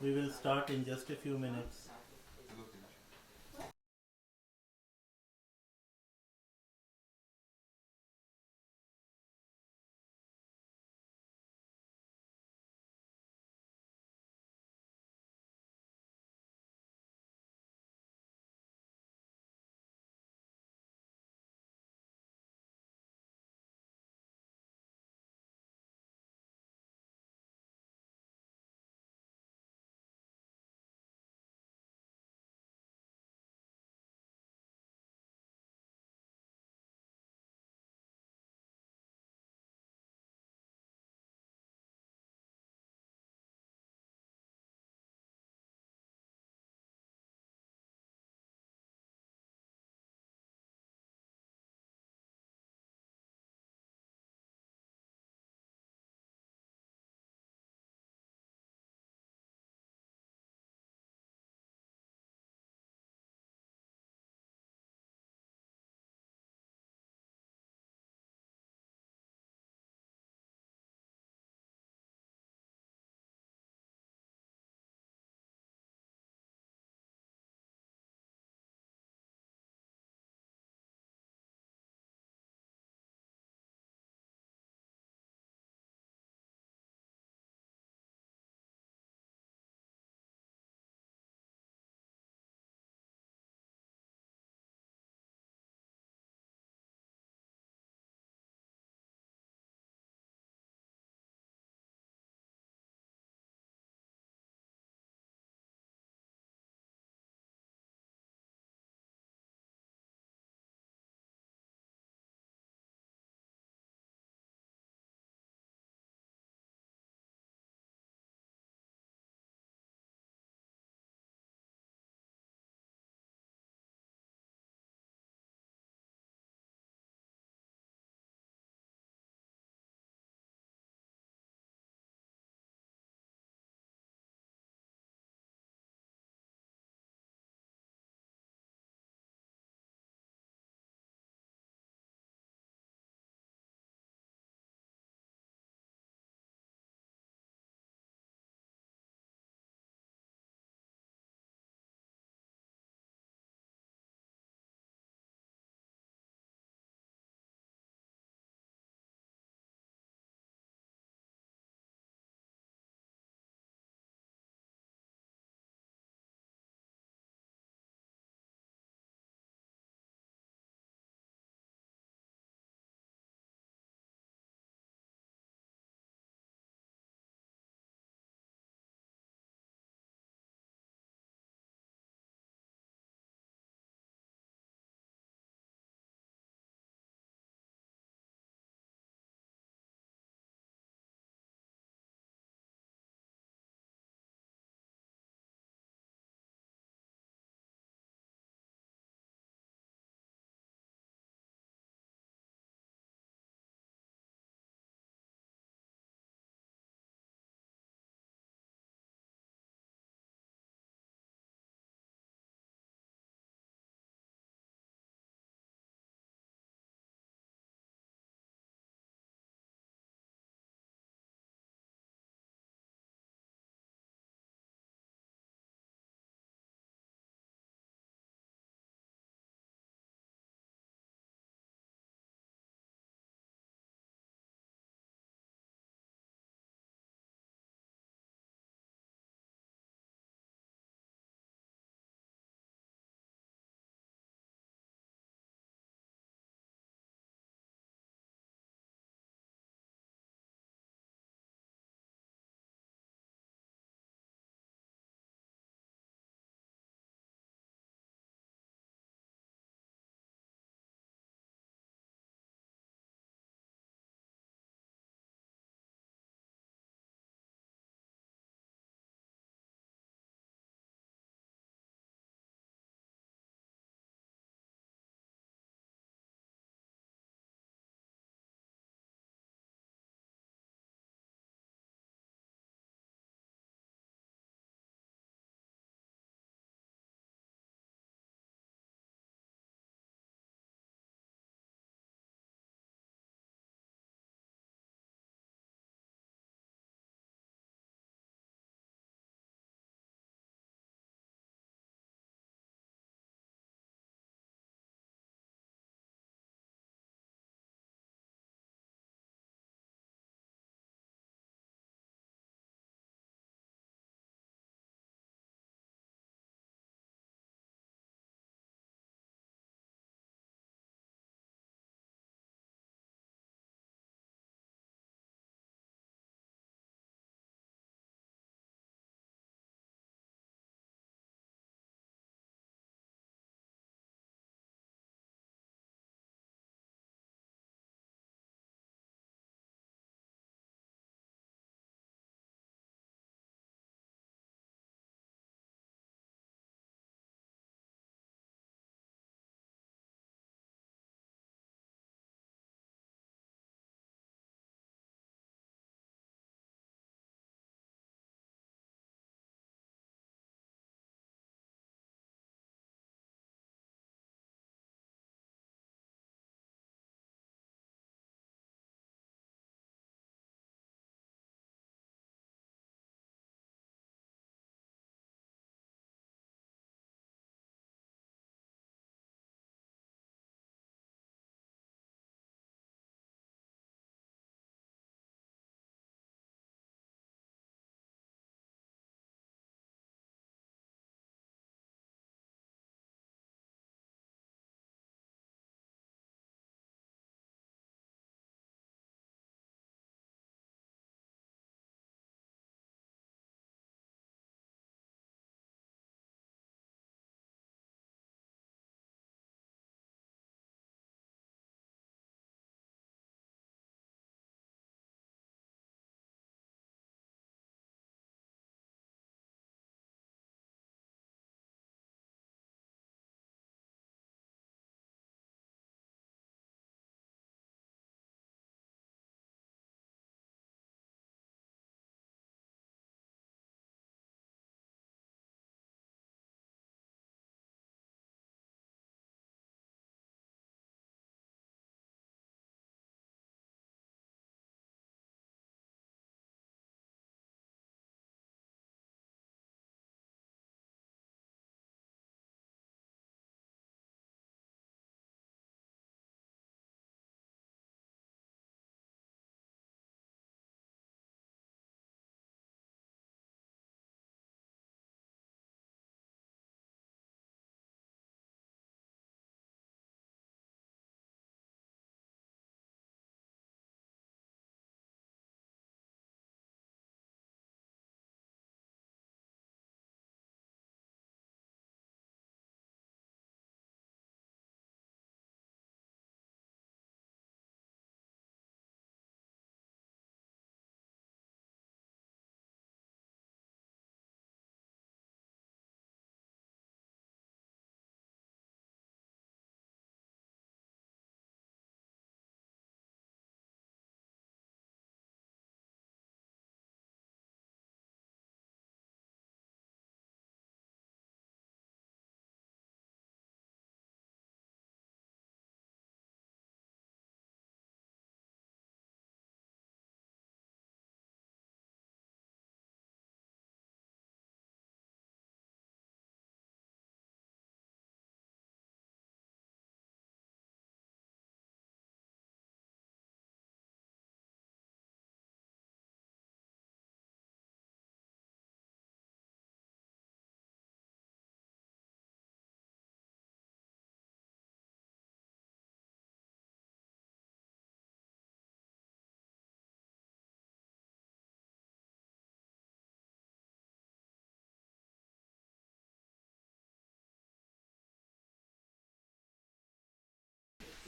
We will start in just a few minutes.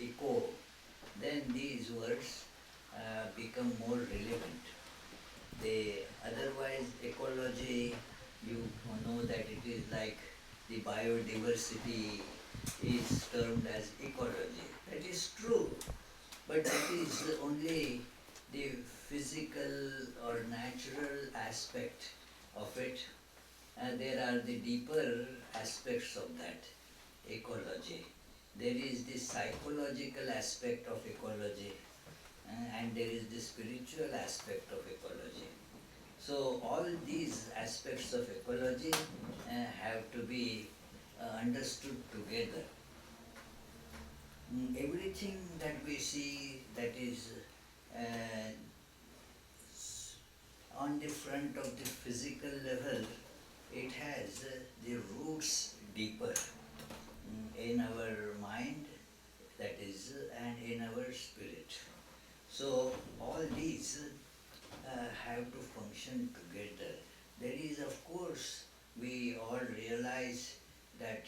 eco, then these words become more relevant. They otherwise ecology, you know that it is like the biodiversity is termed as ecology. That is true, but that is only the physical or natural aspect of it. And there are the deeper aspects of that ecology. There is the psychological aspect of ecology, and there is the spiritual aspect of ecology. So all these aspects of ecology have to be understood together. Everything that we see that is uh, on the front of the physical level, it has the roots deeper in our mind, that is, and in our spirit. So all these have to function together. There is, of course, we all realize that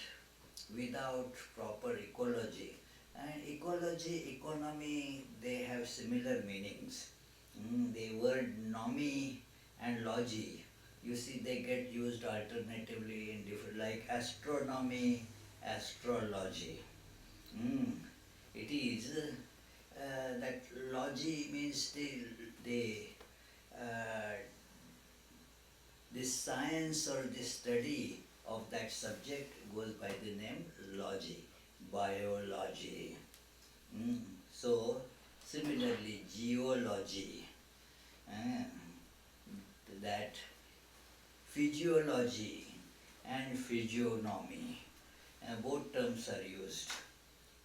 without proper ecology, and ecology, economy, they have similar meanings. The word nomi and logy, you see, they get used alternatively in different, like astronomy, astrology. Mm. It is that logy means uh, the science or the study of that subject goes by the name logy, biology. Mm. So similarly, geology, uh, that physiology and physiognomy, both terms are used.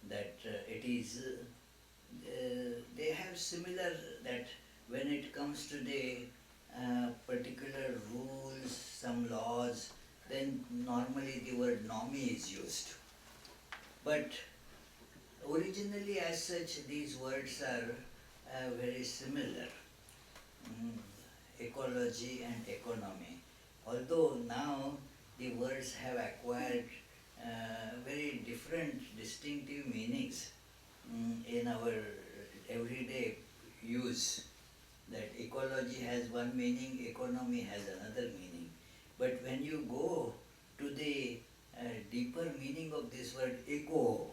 That it is they have similar, that when it comes to the particular rules, some laws, then normally the word nomi is used. But originally as such, these words are very similar, mm, ecology and economy. Although now the words have acquired very different distinctive meanings in our everyday use. That ecology has one meaning, economy has another meaning. But when you go to the deeper meaning of this word eco,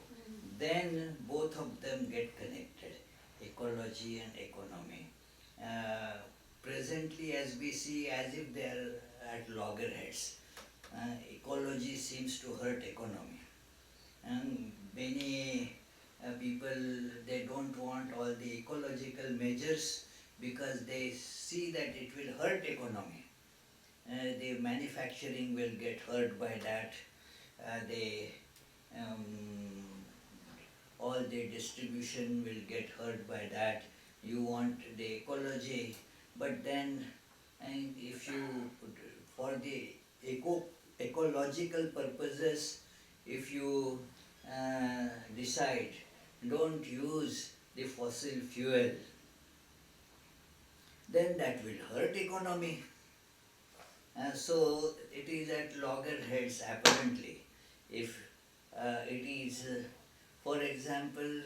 then both of them get connected, ecology and economy. Uh, Presently, as we see, as if they are at loggerheads, ecology seems to hurt economy. And many people, they don't want all the ecological measures because they see that it will hurt economy. The manufacturing will get hurt by that. The all the distribution will get hurt by that. You want the ecology, but then, and if you, for the ecological purposes, if you decide don't use the fossil fuel, then that will hurt economy. So it is at loggerheads apparently. If it is, for example,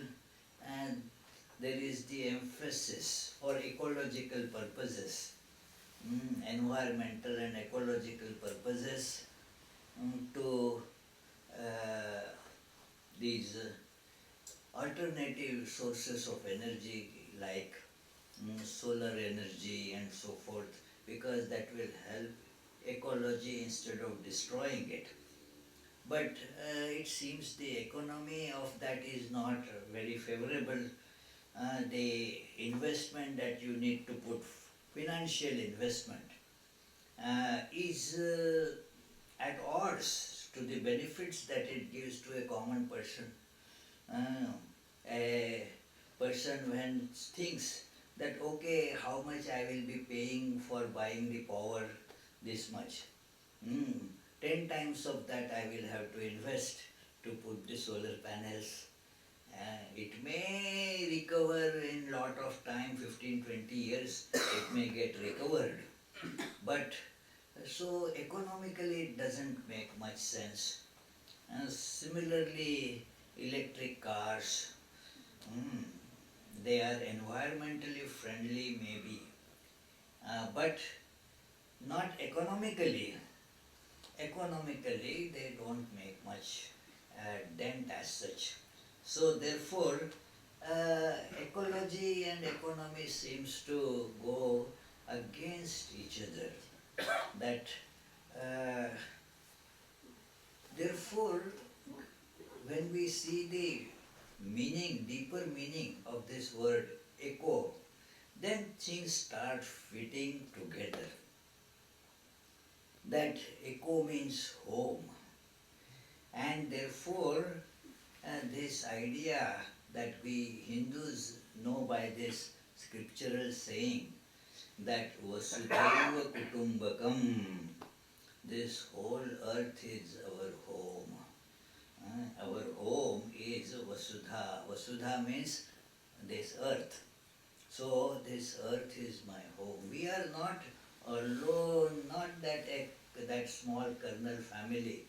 and there is the emphasis for ecological purposes, environmental and ecological purposes, to uh, these alternative sources of energy like solar energy and so forth, because that will help ecology instead of destroying it. But it seems the economy of that is not very favorable. The investment that you need to put, financial investment, is at odds to the benefits that it gives to a common person. A person when thinks that, okay, how much I will be paying for buying the power, this much. 10 times of that I will have to invest to put the solar panels. It may recover in lot of time, 15-20 years, it may get recovered. But so economically it doesn't make much sense. Similarly, electric cars, They are environmentally friendly maybe, but not economically. Economically, they don't make much dent as such. So therefore, ecology and economy seems to go against each other. That therefore, when we see the meaning, deeper meaning of this word eco, then things start fitting together. That eco means home, and therefore this idea that we Hindus know by this scriptural saying that Vasudhaiva Kutumbakam, this whole earth is our home. Our home is Vasudha. Vasudha means this earth. So this earth is my home. We are not alone, not that small kernel family.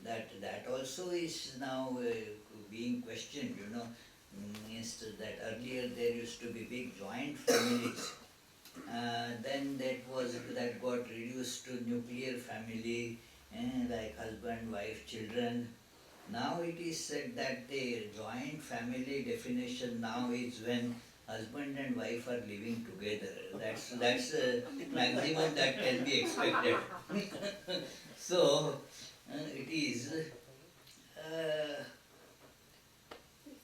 That also is now being questioned, Instead that earlier there used to be big joint families. Then that got reduced to nuclear family, like husband, wife, children. Now it is said that the joint family definition now is when husband and wife are living together. That's the maximum that can be expected. So it is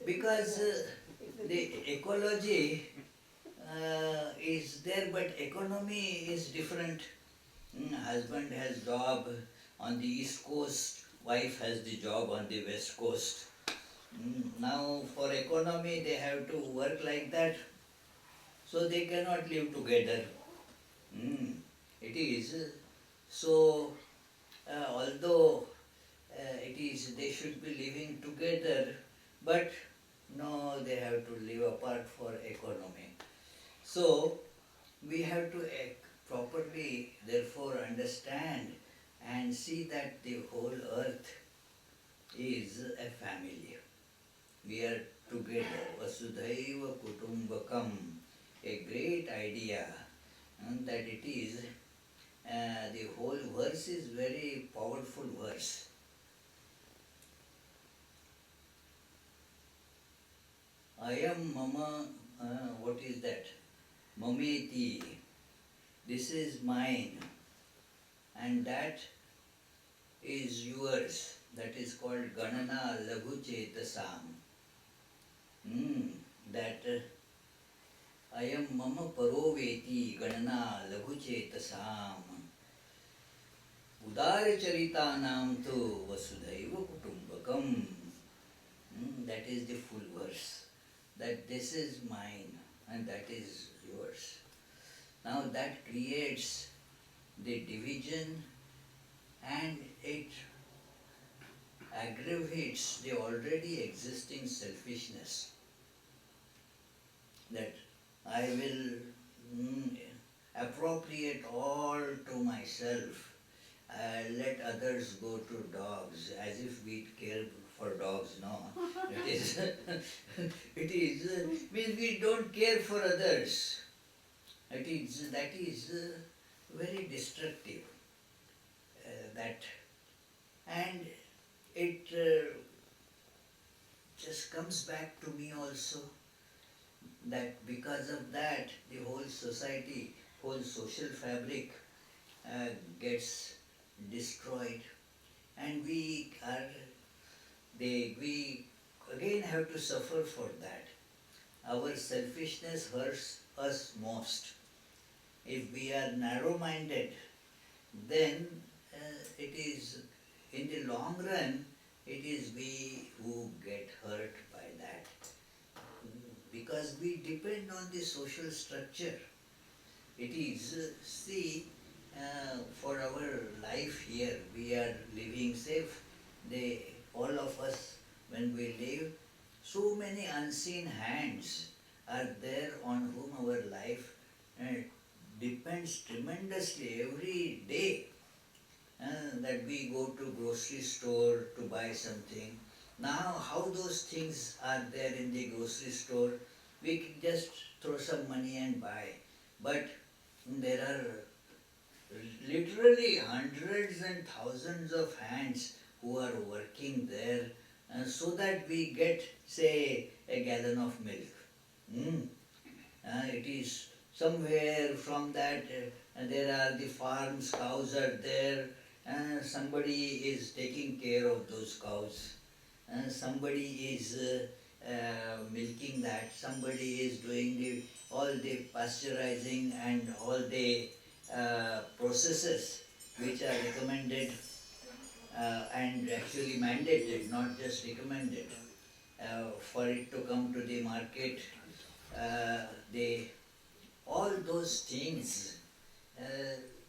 because the ecology is there, but economy is different. Husband has job on the east coast, wife has the job on the west coast. Now for economy they have to work like that, so they cannot live together. It is so. Although it is they should be living together, but no, they have to live apart for economy. So we have to properly therefore understand and see that the whole earth is a family. We are together. Vasudhaiva Kutumbakam. A great idea, and that it is, the whole verse is very powerful verse. Ayam mama, what is that? Mameti. This is mine, and that is yours. That is called Ganana Laghu Chetasam. That Ayam mama paroveti Ganana Laghu Chetasam. Udara Charitanam tu Vasudhaiva Kutumbakam. That is the full verse. That this is mine and that is yours. Now that creates the division and it aggravates the already existing selfishness. That I will appropriate all to myself. Let others go to dogs, as if we care for dogs, no. It is means we don't care for others. That is very destructive. And it just comes back to me also, that because of that the whole society, whole social fabric gets destroyed, and we again have to suffer for that. Our selfishness hurts us most. If we are narrow-minded, then it is, in the long run, it is we who get hurt by that. Because we depend on the social structure. It is, for our life here, we are living safe. All of us, when we live, so many unseen hands are there on whom our life depends tremendously every day. That we go to grocery store to buy something, Now, how those things are there in the grocery store, we can just throw some money and buy. But there are literally hundreds and thousands of hands who are working there so that we get, say, a gallon of milk. Mm. It is somewhere from that, there are the farms, cows are there, somebody is taking care of those cows, somebody is milking that, somebody is doing all the pasteurizing and all the processes which are recommended and actually mandated, not just recommended, for it to come to the market. They all those things uh,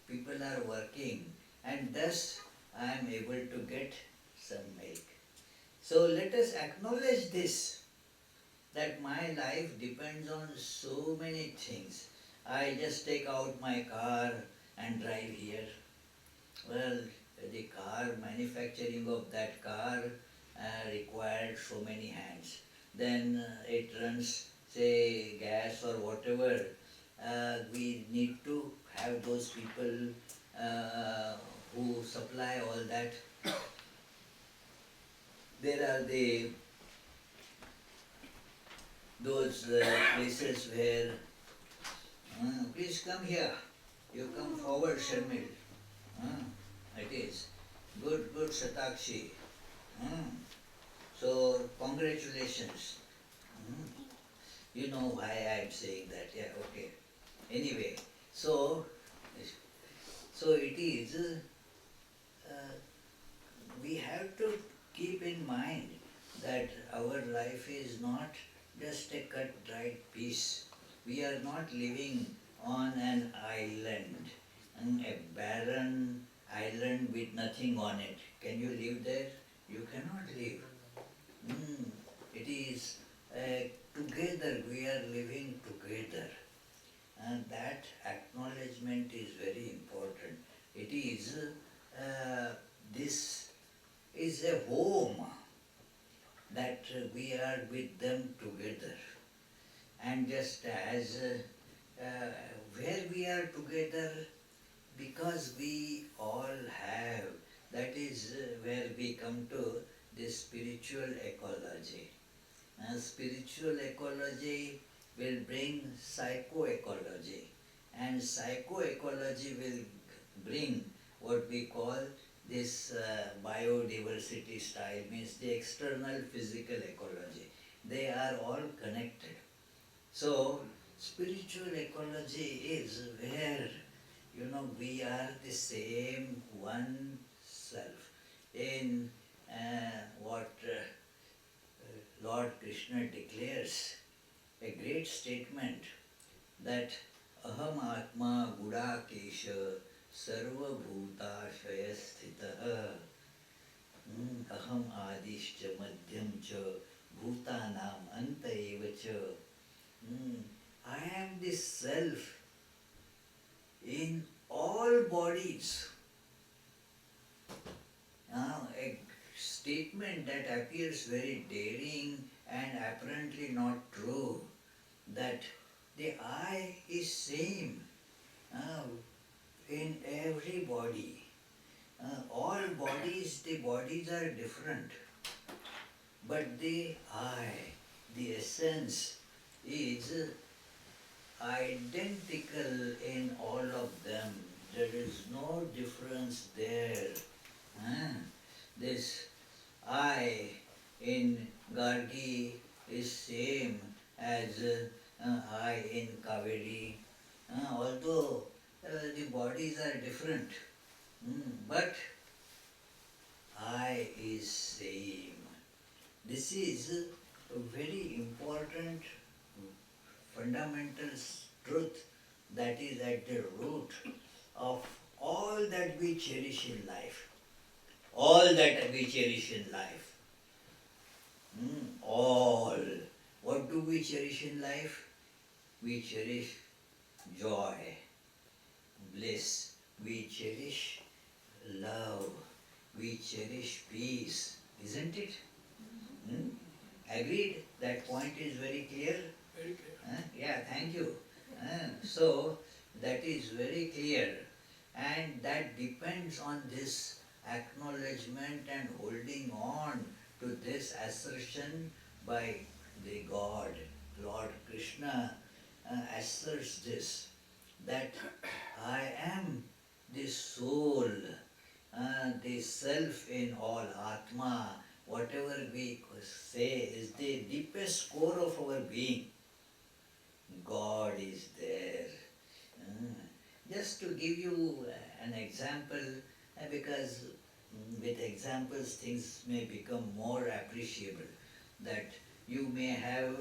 people are working, and thus I am able to get some milk. So let us acknowledge this, that my life depends on so many things. I just take out my car and drive here. Well, the car, manufacturing of that car required so many hands. Then it runs, say, gas or whatever. We need to have those people who supply all that. There are those places where, please come here. You come forward, Sharmil. It is. Good, good, Satakshi. So, congratulations. You know why I am saying that. Yeah, okay. Anyway, so it is, we have to keep in mind that our life is not just a cut dried piece. We are not living on an island, a barren island with nothing on it. Can you live there? You cannot live. It is together, we are living together. And that acknowledgement is very important. It is, this is a home that we are with them together. And just as where we are together, because we all have, that is where we come to this spiritual ecology. Spiritual ecology will bring psychoecology, and psychoecology will bring what we call this biodiversity style, means the external physical ecology. They are all connected. So, spiritual ecology is where, we are the same one self. In what Lord Krishna declares, a great statement, that aham atma gudakesha sarva bhutashaya sthitah aham adishcha madhyam cha bhutanam anta eva cha. I am the self in all bodies. Now, a statement that appears very daring and apparently not true, that the I is same in every body. All bodies, the bodies are different, but the I, the essence, is identical in all of them. There is no difference there. This I in Gargi is same as I in Kaveri, although the bodies are different, but I is same. This is a very important fundamental truth that is at the root of all that we cherish in life. All that we cherish in life. All. What do we cherish in life? We cherish joy, bliss. We cherish love. We cherish peace. Isn't it? Agreed? That point is very clear? Very clear. Yeah, thank you. So, that is very clear. And that depends on this acknowledgement and holding on to this assertion by the God. Lord Krishna asserts this, that I am the soul, the self in all, Atma, whatever we say is the deepest core of our being. God is there. Just to give you an example, because with examples things may become more appreciable, that you may have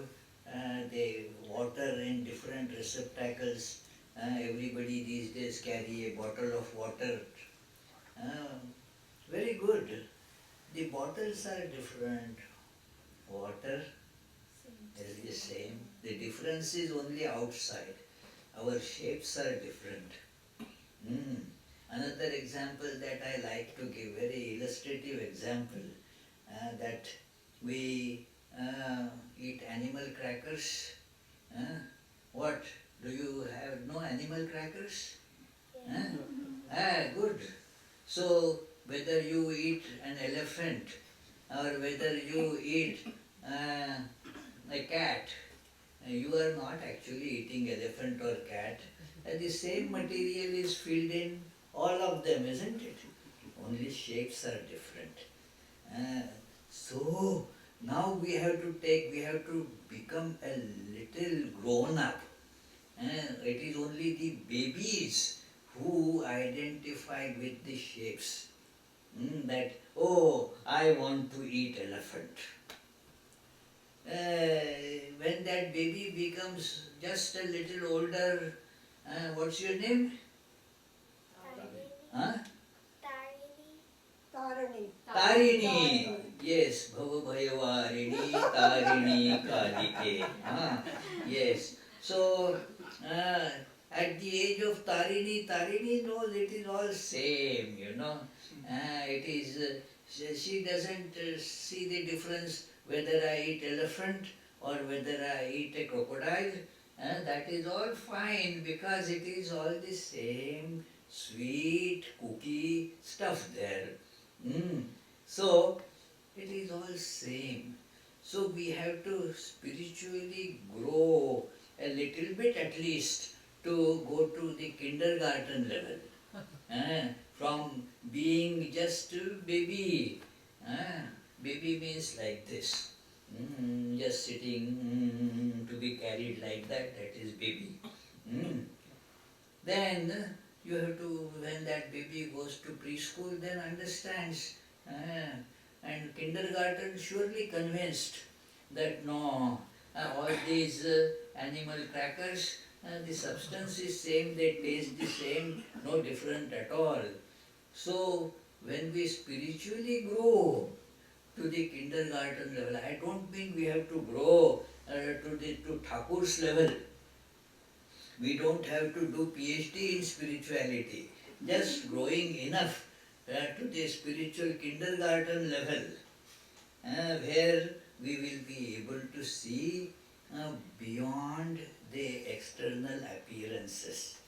the water in different receptacles. Everybody these days carry a bottle of water. Very good. The bottles are different. Water is the same. The difference is only outside. Our shapes are different. Another example that I like to give, very illustrative example, that we eat animal crackers. What? Do you have no animal crackers? Good. So, whether you eat an elephant or whether you eat a cat, you are not actually eating elephant or cat. The same material is filled in all of them, isn't it? Only shapes are different. So now we have to become a little grown up. It is only the babies who identify with the shapes. That, oh, I want to eat elephant. When that baby becomes just a little older, what's your name? Huh? Tarini. Yes, Bhavabhayavarini, Tarini, Kalike. Yes. So, at the age of Tarini knows it is all same, it is, she doesn't see the difference whether I eat elephant or whether I eat a crocodile. That is all fine because it is all the same sweet cookie stuff there. So, it is all same. So we have to spiritually grow a little bit at least to go to the kindergarten level. From being just a baby. Baby means like this. Just sitting to be carried like that, that is baby. Then you have to, when that baby goes to preschool, then understands. And kindergarten surely convinced that no, all these animal crackers, the substance is same, they taste the same, no different at all. So when we spiritually grow to the kindergarten level, I don't think we have to grow to Thakur's level. We don't have to do PhD in spirituality. Just growing enough to the spiritual kindergarten level, where we will be able to see beyond the external appearances.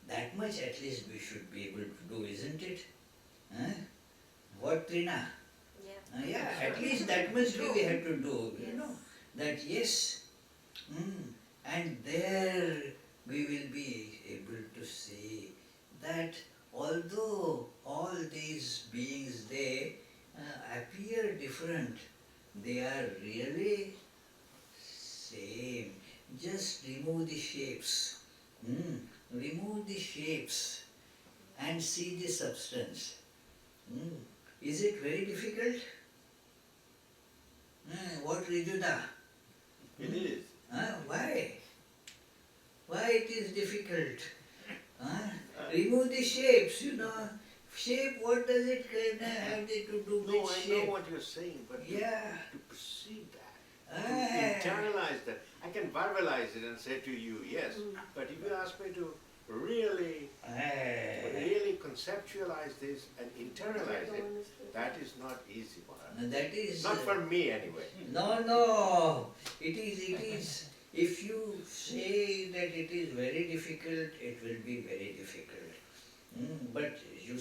That much at least we should be able to do, isn't it? What, Trina? Yeah, at least that much we have to do, that yes. And there we will be able to see that although all these beings, they appear different, they are really same. Just remove the shapes. Remove the shapes and see the substance. Is it very difficult? What, Rijuda? It is. Why? Why it is difficult? Remove the shapes, Shape, what does it have to do with No, I shape? know what you're saying, but Yeah. to perceive that, to internalize that, I can verbalize it and say to you, yes, but if you ask me to really conceptualize this and internalize it, that is not easy, Maharaj. That is... Not for me anyway. No. It is. If you say that it is very difficult, it will be very difficult. But you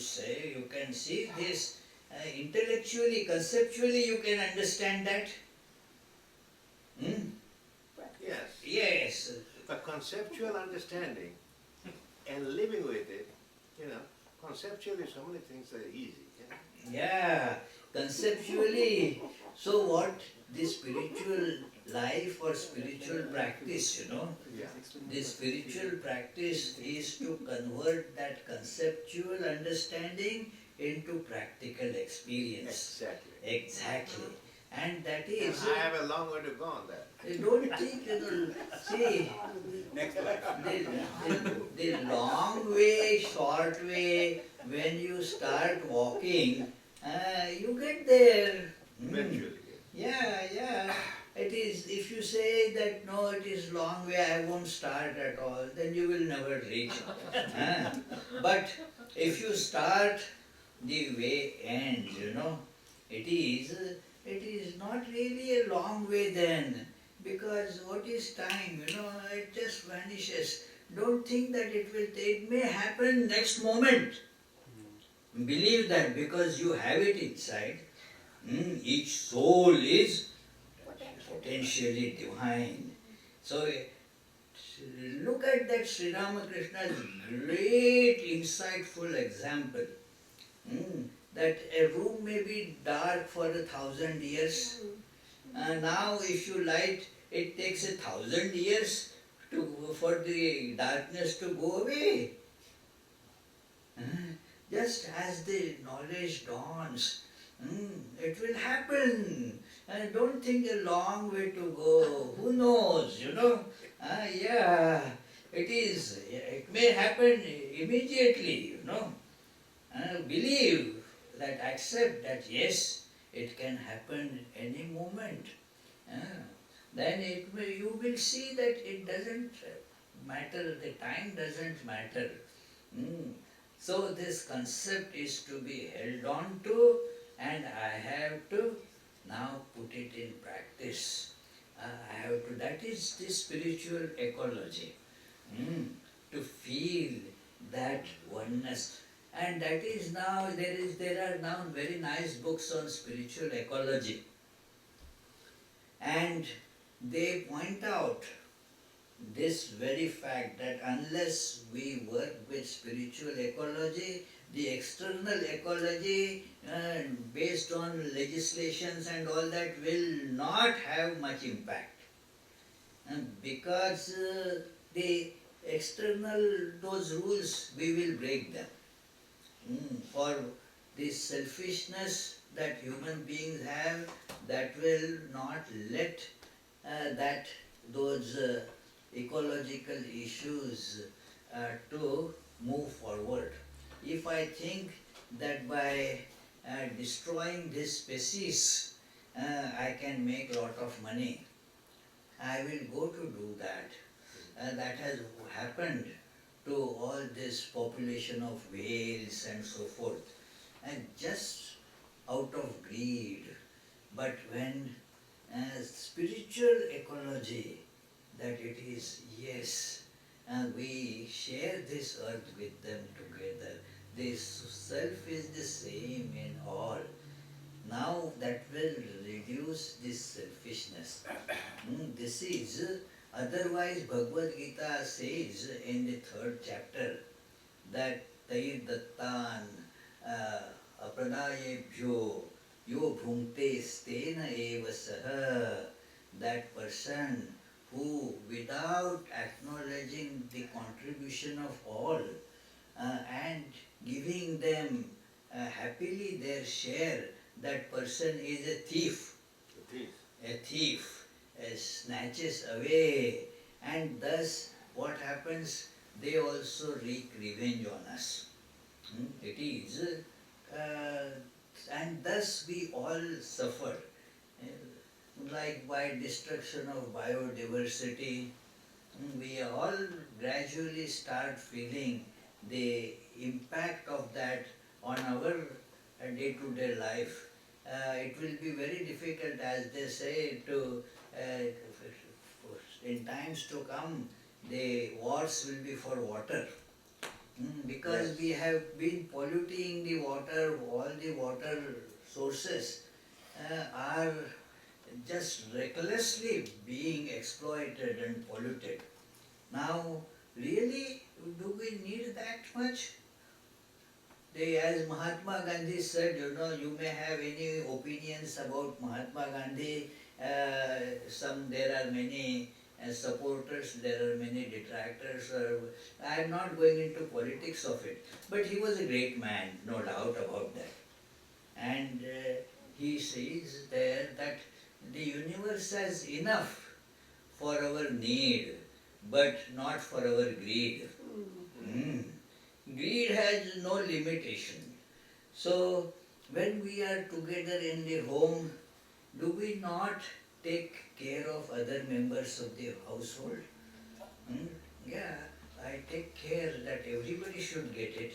can see this intellectually, conceptually you can understand that. Yes. Yes. But conceptual understanding and living with it, conceptually so many things are easy. Yeah, conceptually. So what the spiritual life or spiritual practice, Yeah. the spiritual practice is to convert that conceptual understanding into practical experience. Exactly. And that And is... I have a long way to go on that. Don't think, see, the long way, short way, when you start walking, you get there. Eventually. Yeah. It is, if you say that no, it is long way, I won't start at all, then you will never reach. But if you start, the way ends, it is not really a long way then, because what is time, it just vanishes. Don't think that it may happen next moment. Believe that, because you have it inside. Each soul is potentially divine. So look at that Sri Ramakrishna's great insightful example. That a room may be dark for 1,000 years. Now if you light, it takes 1,000 years for the darkness to go away. Just as the knowledge dawns, it will happen. Don't think a long way to go. Who knows, Yeah, it is. It may happen immediately, Believe that, accept that, yes, it can happen any moment. Then you will see that it doesn't matter, the time doesn't matter. So this concept is to be held on to, and I have to now put it in practice. That is the spiritual ecology. To feel that oneness. And that is now, there are now very nice books on spiritual ecology. And they point out this very fact that unless we work with spiritual ecology, the external ecology based on legislations and all that will not have much impact. Because the external, those rules, we will break them. For this selfishness that human beings have, that will not let those ecological issues to move forward. If I think that by destroying this species I can make a lot of money, I will go to do that. That has happened to all this population of whales and so forth, and just out of greed. But when spiritual ecology, that it is, yes, we share this earth with them together. This self is the same in all. Now that will reduce this selfishness. This is, otherwise Bhagavad Gita says in the 3rd chapter that Tair Dattan Apradayebhyo Yo Bhumte Stena Eva Saha, that person who, without acknowledging the contribution of all and giving them happily their share, that person is a thief. A thief snatches away, and thus what happens? They also wreak revenge on us. It is, and thus we all suffer. Like by destruction of biodiversity, we all gradually start feeling the impact of that on our day-to-day life, it will be very difficult, as they say, to in times to come, the wars will be for water. Because Yes. we have been polluting the water, all the water sources are just recklessly being exploited and polluted. Now, really, do we need that much? As Mahatma Gandhi said, you may have any opinions about Mahatma Gandhi. There are many supporters, there are many detractors. I am not going into politics of it, but he was a great man, no doubt about that. And he says there that the universe has enough for our need, but not for our greed. Mm. Greed has no limitation. So, when we are together in the home, do we not take care of other members of the household? Yeah, I take care that everybody should get it.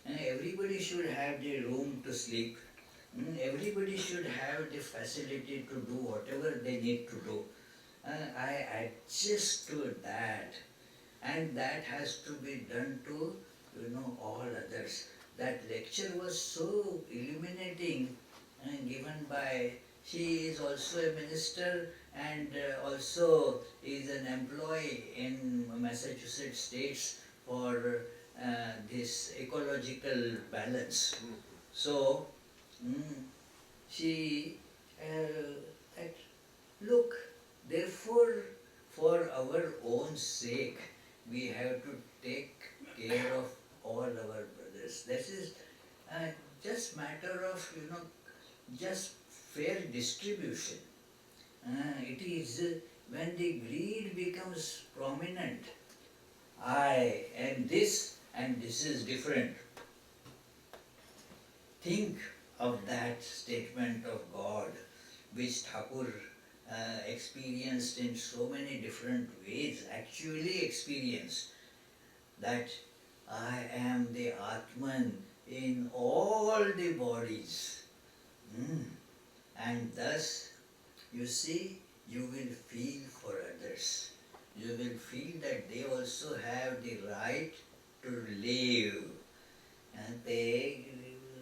Everybody should have the room to sleep. Everybody should have the facility to do whatever they need to do. I adjust to that, and that has to be done to all others. That lecture was so illuminating, given by, she is also a minister and also is an employee in Massachusetts states for this ecological balance. So she that look, therefore, for our own sake, we have to take care of all our brothers. This is just matter of just fair distribution. It is when the greed becomes prominent. I am this and this is different. Think of that statement of God, which Thakur experienced in so many different ways, actually experienced, that I am the Atman in all the bodies. And thus, you see, you will feel for others. You will feel that they also have the right to live. And they,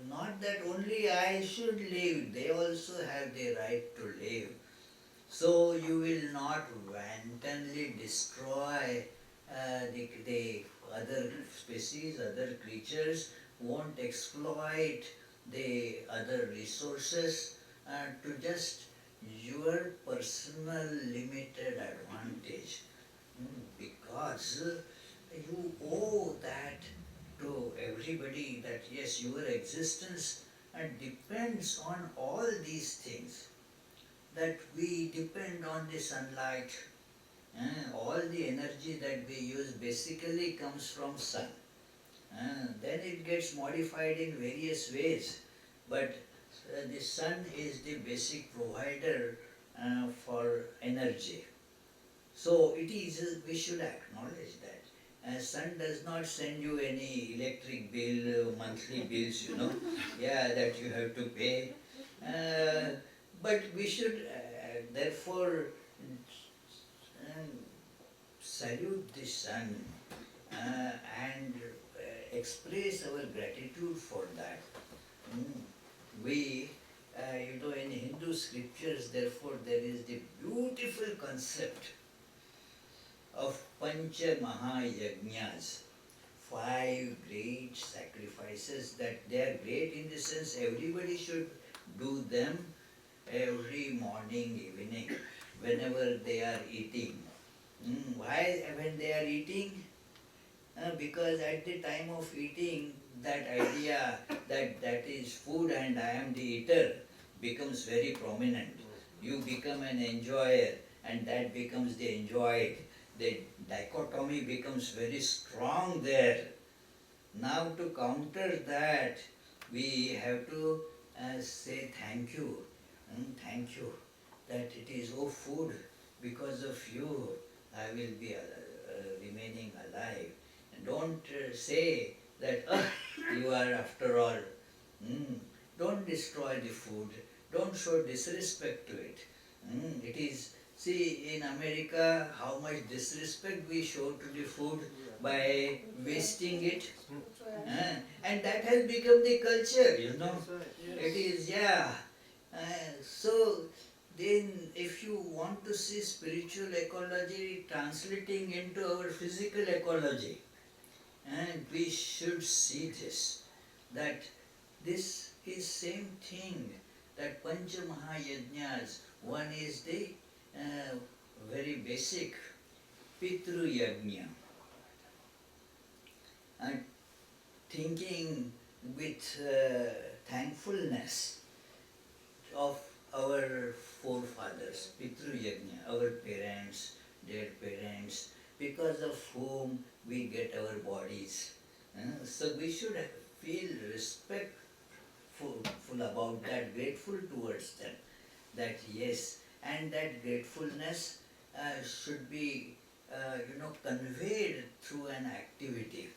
not that only I should live, they also have the right to live. So you will not wantonly destroy the other species, other creatures, won't exploit the other resources to just your personal limited advantage. Because you owe that to everybody, that yes, your existence depends on all these things. That we depend on the sunlight. All the energy that we use basically comes from sun. Then it gets modified in various ways. But the sun is the basic provider for energy. So it is, we should acknowledge that. Sun does not send you any electric bill, monthly bills, yeah, that you have to pay. But we should therefore salute the sun and express our gratitude for that. We, in Hindu scriptures, therefore, there is the beautiful concept of Pancha Mahayajnas, 5 great sacrifices, that they are great in the sense everybody should do them every morning, evening, whenever they are eating. Why when they are eating? Because at the time of eating, that idea that is food and I am the eater becomes very prominent. You become an enjoyer and that becomes the enjoyed. The dichotomy becomes very strong there. Now to counter that, we have to say thank you. Thank you that it is, oh food, because of you I will be remaining alive. And don't say that you are after all. Don't destroy the food. Don't show disrespect to it. It is, see in America how much disrespect we show to the food by wasting it. And that has become the culture, you know. That's right. Yes. It is, yeah. So then if you want to see spiritual ecology translating into our physical ecology, and we should see this, that this is same thing, that Pancha Mahayajnas, one is the very basic Pitru Yajna, and thinking with thankfulness of our forefathers, Pitru Yajna, our parents, their parents, because of whom we get our bodies. So we should feel respectful about that, grateful towards them. That yes, and that gratefulness should be, conveyed through an activity.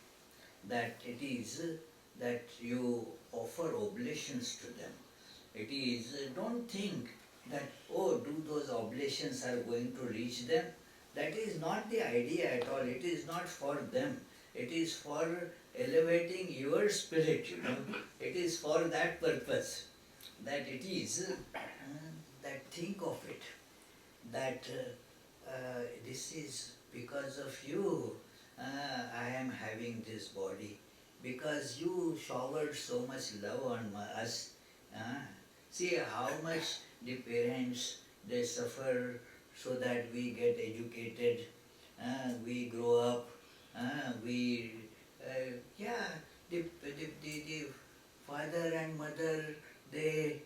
That it is that you offer oblations to them. It is, don't think that, oh, do those oblations are going to reach them. That is not the idea at all. It is not for them. It is for elevating your spirit, you know. It is for that purpose. That it is, that think of it, that this is because of you I am having this body, because you showered so much love on us. See how much the parents, they suffer so that we get educated, we grow up, the father and mother, they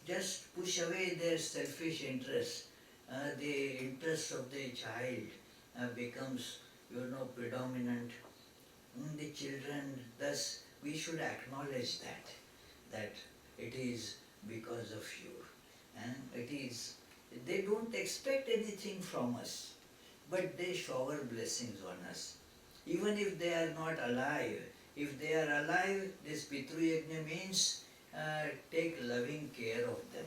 just push away their selfish interests. The interest of the child becomes, predominant. The children, thus we should acknowledge that it is because of you. And it is, they don't expect anything from us, but they shower blessings on us. Even if they are not alive, if they are alive, this Pitru Yajna means take loving care of them.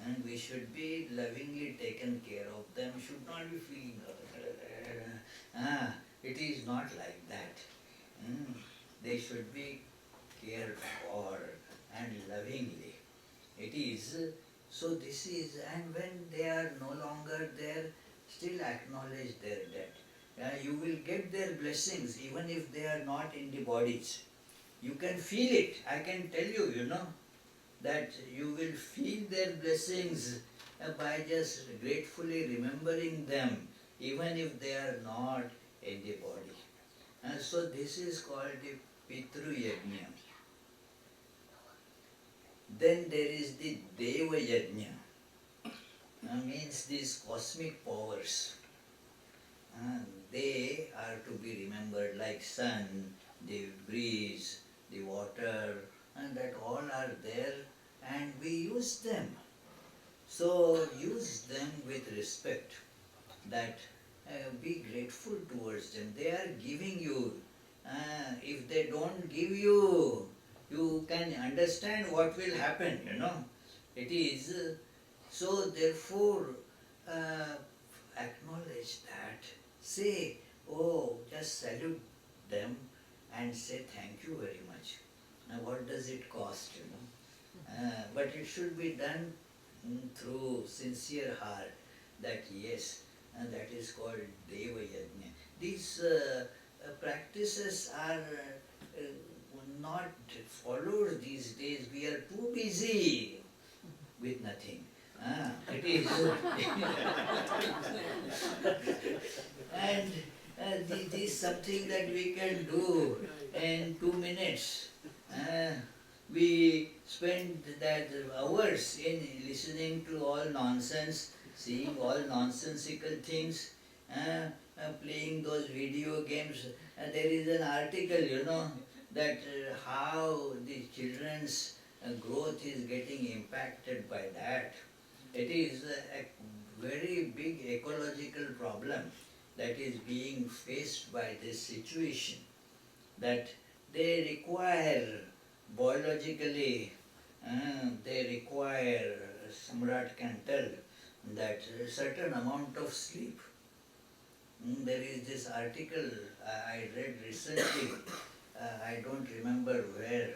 And we should be lovingly taken care of them, should not be feeling, it is not like that. They should be cared for and lovingly. It is, so this is, and when they are no longer there, still acknowledge their debt. You will get their blessings even if they are not in the bodies. You can feel it, I can tell you, that you will feel their blessings by just gratefully remembering them, even if they are not in the body. And so this is called the Pitru Yajna. Then there is the Deva Yajna. Means these cosmic powers. They are to be remembered like sun, the breeze, the water, and that all are there, and we use them. So use them with respect, that be grateful towards them. They are giving you. If they don't give you, you can understand what will happen, It is, so therefore, acknowledge that. Say, oh, just salute them and say thank you very much. Now what does it cost, but it should be done through sincere heart, that yes, and that is called Deva Yajna. These practices are not followed these days. We are too busy with nothing. It is. And this is something that we can do in 2 minutes. We spend that hours in listening to all nonsense, seeing all nonsensical things, playing those video games. There is an article, that how the children's growth is getting impacted by that. It is a very big ecological problem that is being faced by this situation. that they require biologically, they require, Samrat can tell, that a certain amount of sleep. There is this article I read recently, I don't remember where,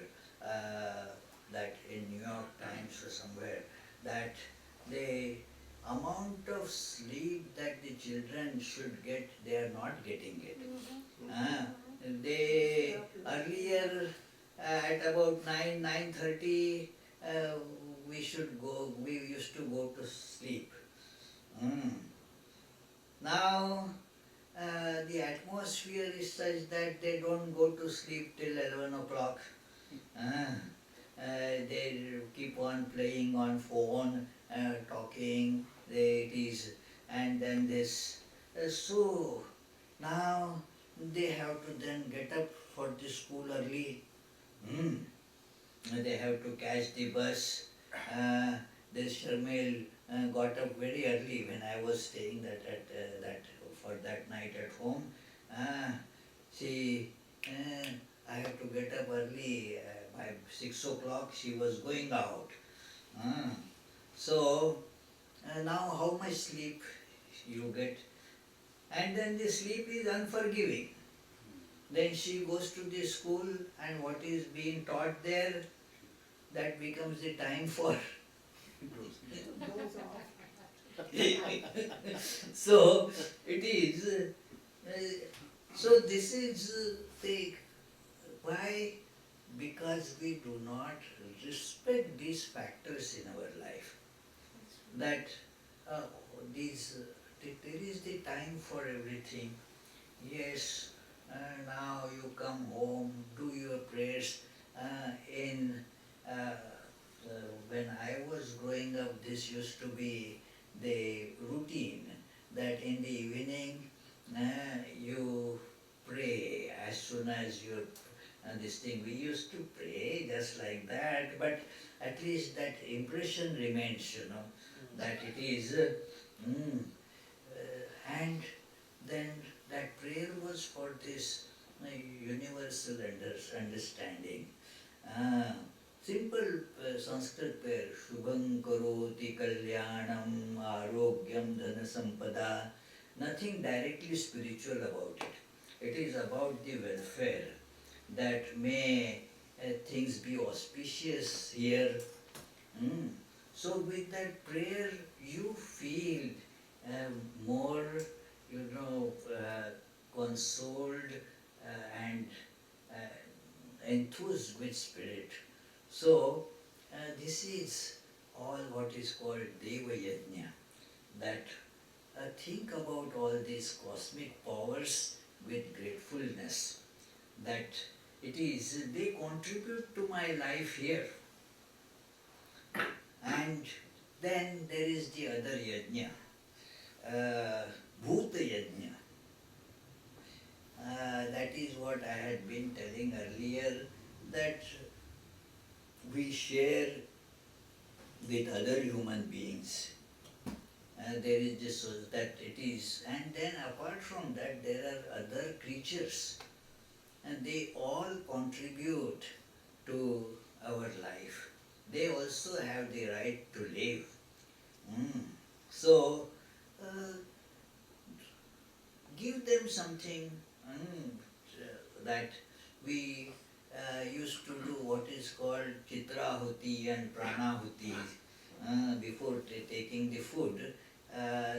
that in New York Times or somewhere, that the amount of sleep that the children should get, they are not getting it. They earlier at about 9:30 we used to go to sleep. Now the atmosphere is such that they don't go to sleep till 11 o'clock. They keep on playing on phone, talking, and then this. So now they have to then get up for the school early. They have to catch the bus. This Sharmil got up very early when I was staying for that night at home. I had to get up early. By 6 o'clock she was going out. So now how much sleep you get? And then the sleep is unforgiving. Then she goes to the school and what is being taught there, that becomes the time for. So it is. So this is the why, because we do not respect these factors in our life. That there is the time for everything. Yes, now you come home, do your prayers. When I was growing up, this used to be the routine, that in the evening you pray as soon as you this thing. We used to pray just like that, but at least that impression remains, that it is. And then that prayer was for this universal understanding. Simple Sanskrit prayer, Shubham Karoti Kalyanam Arogyam Dhana Sampada. Nothing directly spiritual about it. It is about the welfare, that may things be auspicious here. So with that prayer, you feel more, consoled and enthused with spirit. So this is all what is called Deva Yajna, that think about all these cosmic powers with gratefulness, that they contribute to my life here. And then there is the other yajna, Bhuta Yajna. That is what I had been telling earlier, that we share with other human beings. There is this, that it is, and then apart from that, there are other creatures, and they all contribute to our life. They also have the right to live. So, give them something. That we used to do what is called Chitrahuti and Pranahuti before taking the food.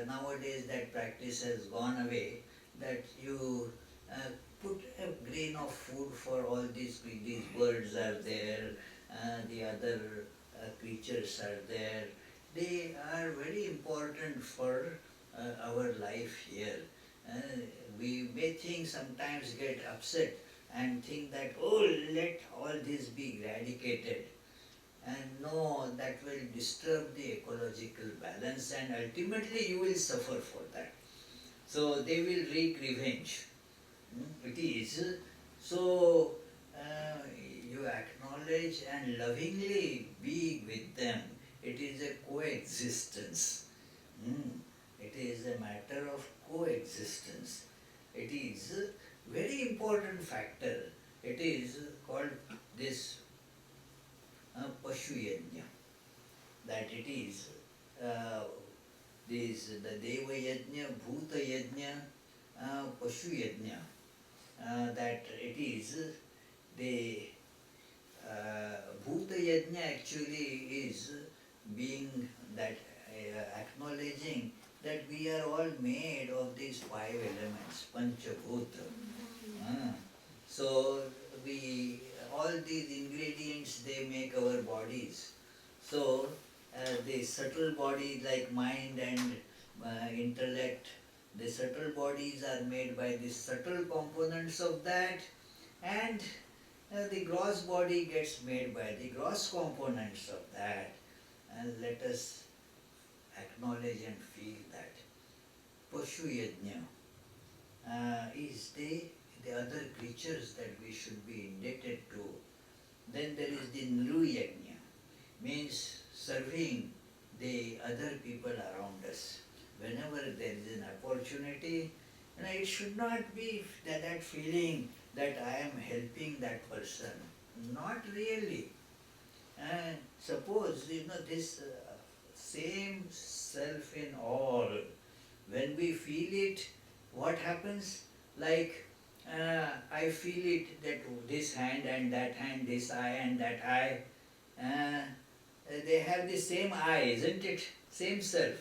Nowadays that practice has gone away, that you put a grain of food for all these birds are there, the other creatures are there. They are very important for our life here. We may sometimes get upset and think that, let all this be eradicated. And no, that will disturb the ecological balance and ultimately you will suffer for that. So they will wreak revenge. It is. So you acknowledge and lovingly be with them. It is a coexistence. It is a matter of coexistence. It is a very important factor, it is called this Pashu Yajna. That it is the Deva Yajna, Bhuta Yajna, Pashu Yajna. That it is the Bhuta Yajna actually is being that acknowledging that we are all made of these five elements, Panchabhuta. So we all these ingredients they make our bodies. So the subtle body like mind and intellect, the subtle bodies are made by the subtle components of that, and the gross body gets made by the gross components of that. And let us acknowledge and feel that Pashu Yajna is the other creatures that we should be indebted to. Then there is the Nru Yajna, means serving the other people around us. Whenever there is an opportunity, it should not be that feeling that I am helping that person. Not really. Suppose, this same self in all, when we feel it, what happens? Like, I feel it that this hand and that hand, this eye and that eye, they have the same eye, isn't it? Same self.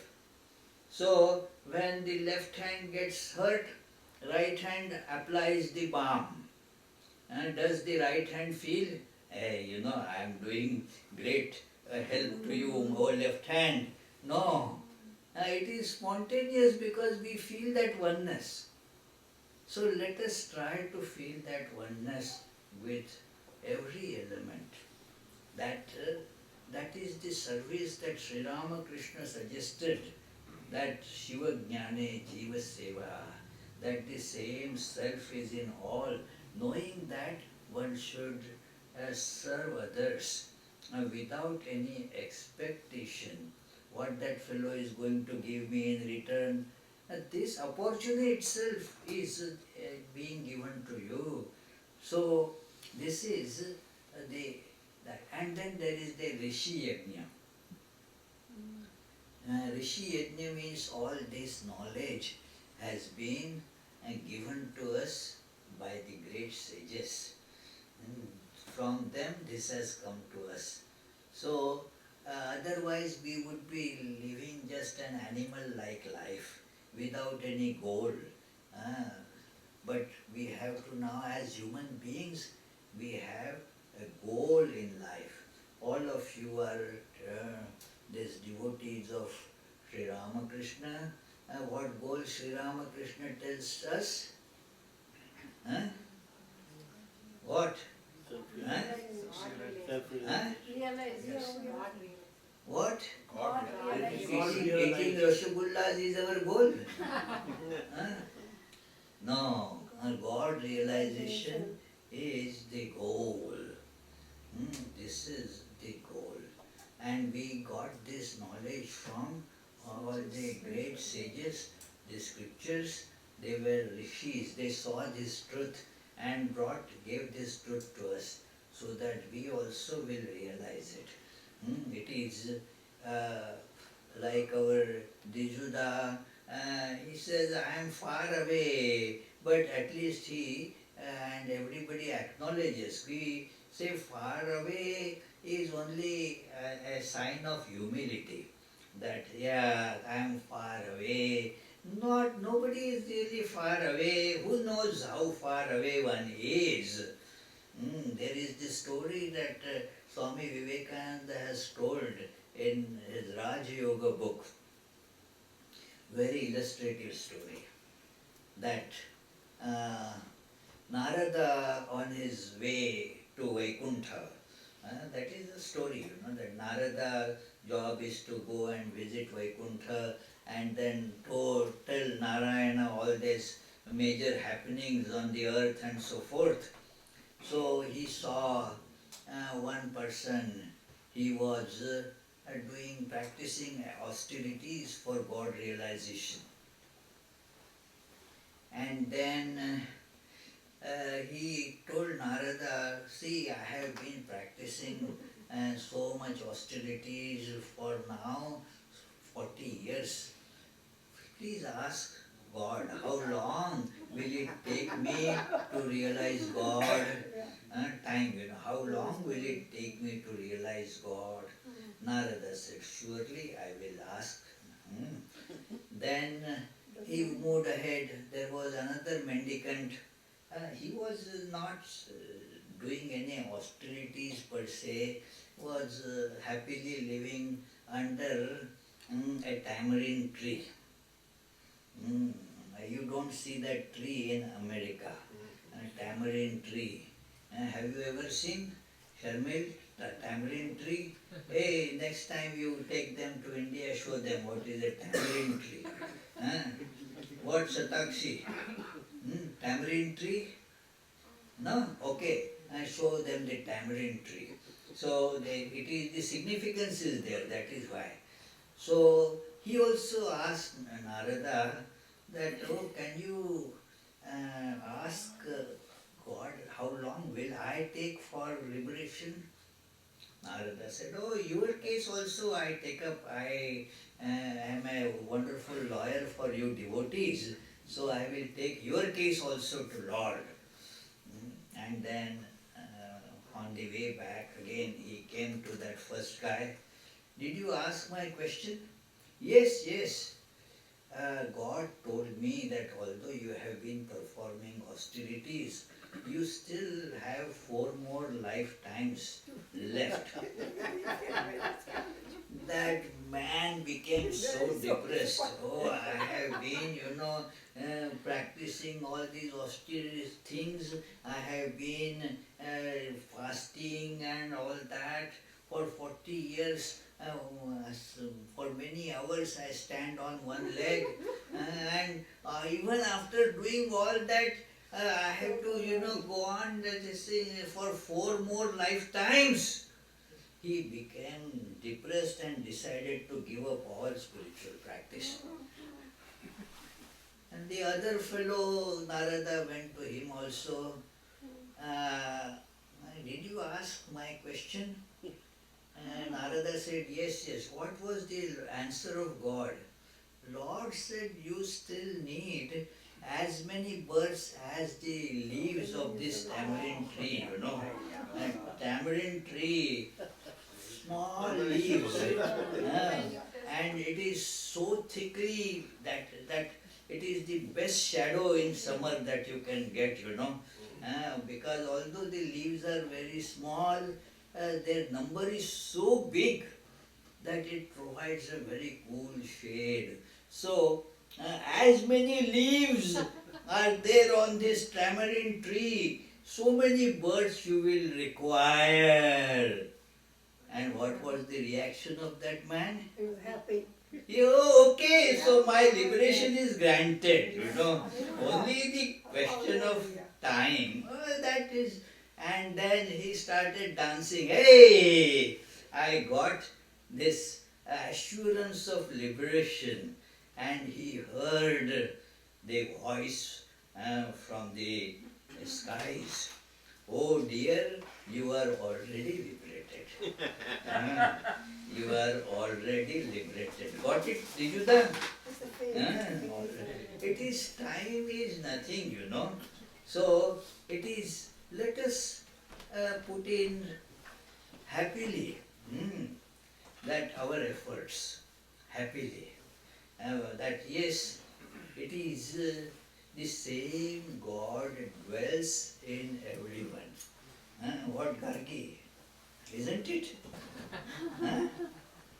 So, when the left hand gets hurt, right hand applies the balm. Does the right hand feel, hey, I am doing great help to you, oh left hand? No. It is spontaneous because we feel that oneness. So let us try to feel that oneness with every element. That is the service that Sri Ramakrishna suggested, that Shiva Jnane Jiva Seva, that the same self is in all, knowing that one should serve others without any expectation what that fellow is going to give me in return. This opportunity itself is being given to you. So this is and then there is the Rishi Yajna. Rishi Yajna means all this knowledge has been given to us by the great sages. From them this has come to us. So otherwise we would be living just an animal-like life without any goal. But we have to now, as human beings, we have a goal in life. All of you are these devotees of Sri Ramakrishna. What goal Sri Ramakrishna tells us? What? What? Eating Rasagullas is our goal? No, God realization is the goal. This is the goal. And we got this knowledge from all the great sages, the scriptures. They were rishis. They saw this truth and gave this truth to us so that we also will realize it. It is like our Dijuda, he says, I am far away, but at least he and everybody acknowledges. We say far away is only a sign of humility. That, yeah, I am far away. Nobody is really far away. Who knows how far away one is? There is this story that Swami Vivekananda has told in his Raja Yoga book. Very illustrative story. That Narada on his way to Vaikuntha, that is the story, that Narada's job is to go and visit Vaikuntha and then to tell Narayana all these major happenings on the earth and so forth. So he saw one person, he was practicing austerities for God realization. And then he told Narada, see, I have been practicing so much austerities for now 40 years. Please ask God, how long will it take me to realize God? Time, how long will it take me to realize God? Narada said, surely I will ask. Then he moved ahead. There was another mendicant. He was not doing any austerities per se, was happily living under a tamarind tree. You don't see that tree in America, a tamarind tree. Have you ever seen Sharmil, the tamarind tree? Hey, next time you take them to India, show them what is a tamarind tree. What, Satakshi? Tamarind tree? No? Okay. I show them the tamarind tree. So the significance is there, that is why. So he also asked Narada that, oh, can you ask God, how long will I take for liberation? Narada said, oh, your case also I take up. I am a wonderful lawyer for you devotees, so I will take your case also to Lord. And then on the way back again he came to that first guy. Did you ask my question? Yes, yes. God told me that although you have been performing austerities, you still have 4 more lifetimes left. That man became so depressed. Oh, I have been, practicing all these austere things. I have been fasting and all that for 40 years. For many hours I stand on one leg, and even after doing all that, I have to, go on this thing for 4 more lifetimes. He became depressed and decided to give up all spiritual practice. And the other fellow, Narada, went to him also. Did you ask my question? And Narada said, yes, yes. What was the answer of God? Lord said, you still need as many birds as the leaves of this tamarind tree, And tamarind tree, small leaves, and it is so thickly that it is the best shadow in summer that you can get, because although the leaves are very small, their number is so big that it provides a very cool shade. So, as many leaves are there on this tamarind tree, so many birds you will require. And what was the reaction of that man? He was happy. Okay, so my liberation is granted, Only the question of time, that is. And then he started dancing. Hey, I got this assurance of liberation. And he heard the voice from the skies. Oh dear, you are already liberated. You are already liberated. Got it? Did you done? It is, time is nothing, So, it is, let us put in happily that our efforts, happily, that yes, it is the same God dwells in everyone. What Gargi? Isn't it?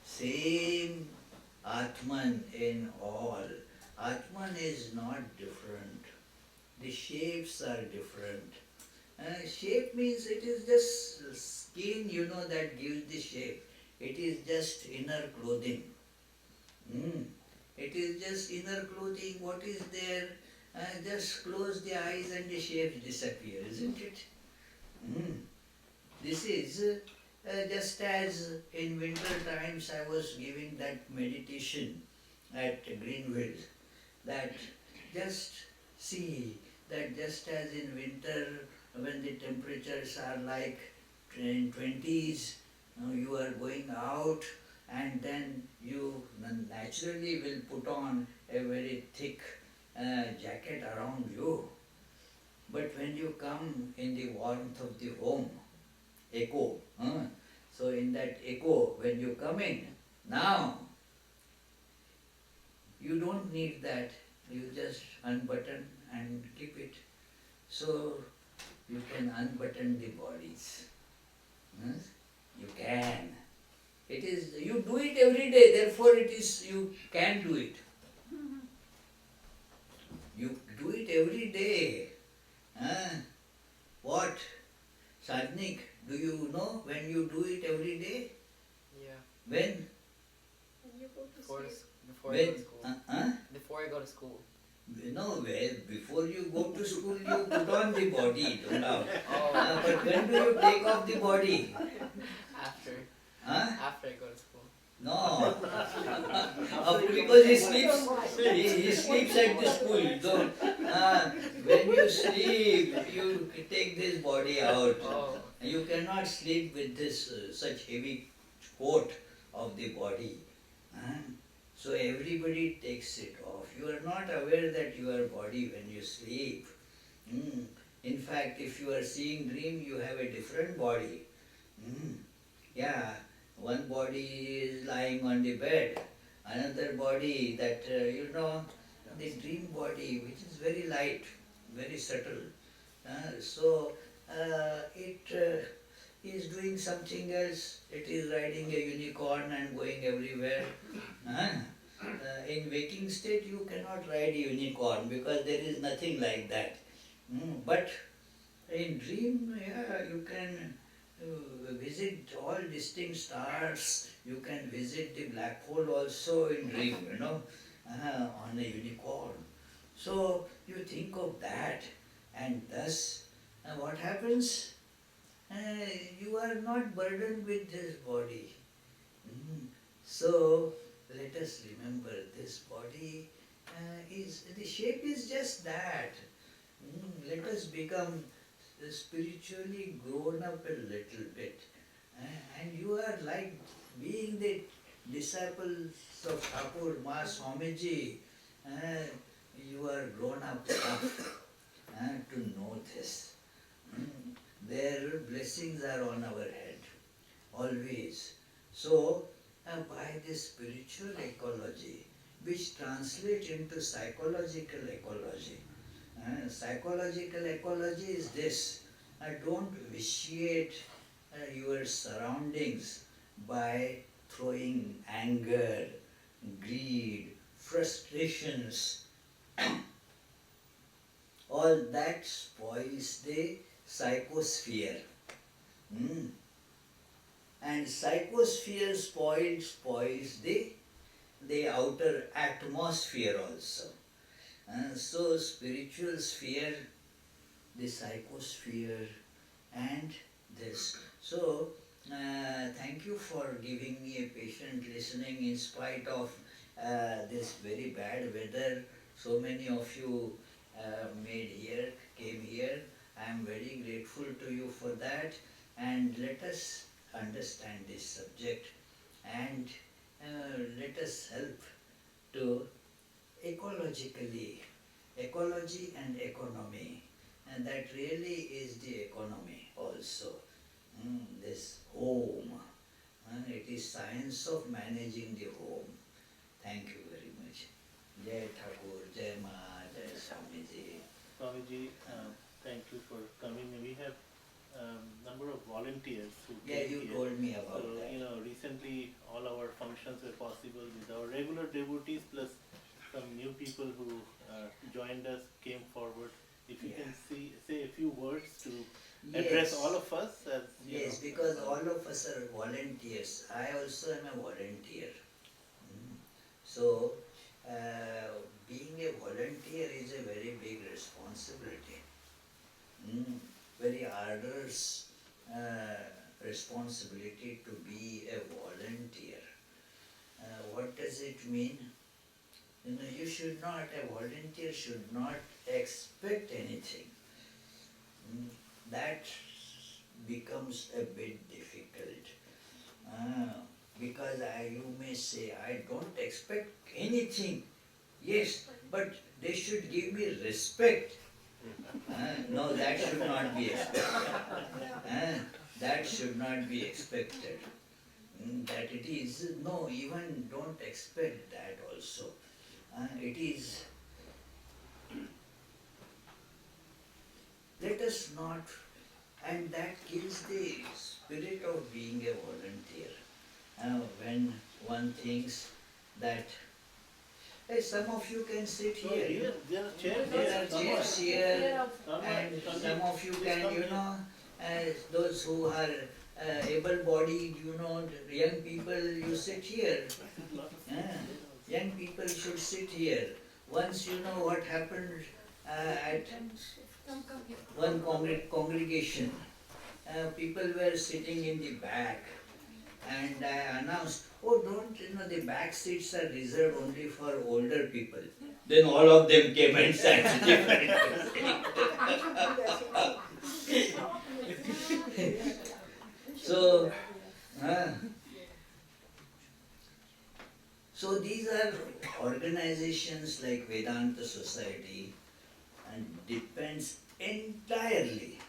Same Atman in all. Atman is not different. The shapes are different. Shape means it is just skin, that gives the shape. It is just inner clothing. It is just inner clothing. What is there? Just close the eyes and the shapes disappear, isn't it? This is just as in winter times I was giving that meditation at Greenville, that just see that just as in winter when the temperatures are like in 20s, you are going out and then you naturally will put on a very thick jacket around you. But when you come in the warmth of the home, echo, so in that echo, when you come in, now you don't need that. You just unbutton and keep it. So you can unbutton the bodies. You can. It is, you do it every day, therefore it is, you can do it. You do it every day. What? Sadhnik, do you know when you do it every day? Yeah. When? When you go to Before, sleep. before I go When? to school. Huh? Before I go to school. No, well, before you go to school, you put on the body, no doubt. Oh, But when do you take off the body? after. Huh? After I go to school. No. Because he sleeps. He sleeps at the school. So, when you sleep, you take this body out. Oh. You cannot sleep with this such heavy coat of the body. So everybody takes it off. You are not aware that you are body when you sleep. In fact, if you are seeing dream, you have a different body. Yeah, one body is lying on the bed, another body that, the dream body, which is very light, very subtle. It is doing something else. It is riding a unicorn and going everywhere. In waking state, you cannot ride a unicorn because there is nothing like that. But in dream, yeah, you can visit all distinct stars. You can visit the black hole also in dream, on a unicorn. So you think of that, and thus what happens? You are not burdened with this body. So let us remember this body the shape is just that. Let us become spiritually grown up a little bit. And you are like being the disciples of Thakur, Ma Swamiji. You are grown up enough to know this. Their blessings are on our head, always. So, by this spiritual ecology, which translates into psychological ecology. Psychological ecology is this: don't vitiate your surroundings by throwing anger, greed, frustrations. All that spoils the psychosphere. And psychosphere spoils the outer atmosphere also. So spiritual sphere, the psychosphere, and this. So thank you for giving me a patient listening in spite of this very bad weather. So many of you came here. I am very grateful to you for that. And let us understand this subject, and let us help to ecologically, ecology and economy, and that really is the economy also. This home, it is science of managing the home. Thank you very much. Jai Thakur, Jai Ma, Jai Swamiji. Swamiji, thank you for coming. We have number of volunteers who Yeah, came you here. told me about So, that. recently all our functions were possible with our regular devotees plus some new people who joined us, came forward. If you can say a few words to address all of us as Yes, because all of us are volunteers. I also am a volunteer. So, being a volunteer is a very big responsibility. Very arduous responsibility to be a volunteer. What does it mean? You should not, a volunteer should not expect anything. That becomes a bit difficult. Because you may say, I don't expect anything. Yes, but they should give me respect. No, that should not be expected. That should not be expected. That it is, no, even don't expect that also. It is, let us not, and that kills the spirit of being a volunteer. When one thinks that, hey, some of you can sit So here. here, there are chairs There are here. chairs here, Come on, and come some in. of you Please can, come in. those who are able-bodied, young people, you sit here. Young people should sit here. Once you know what happened at one congregation, people were sitting in the back, and I announced, oh, don't, the back seats are reserved only for older people. Then all of them came and sat different. So, so these are organizations like Vedanta Society, and depends entirely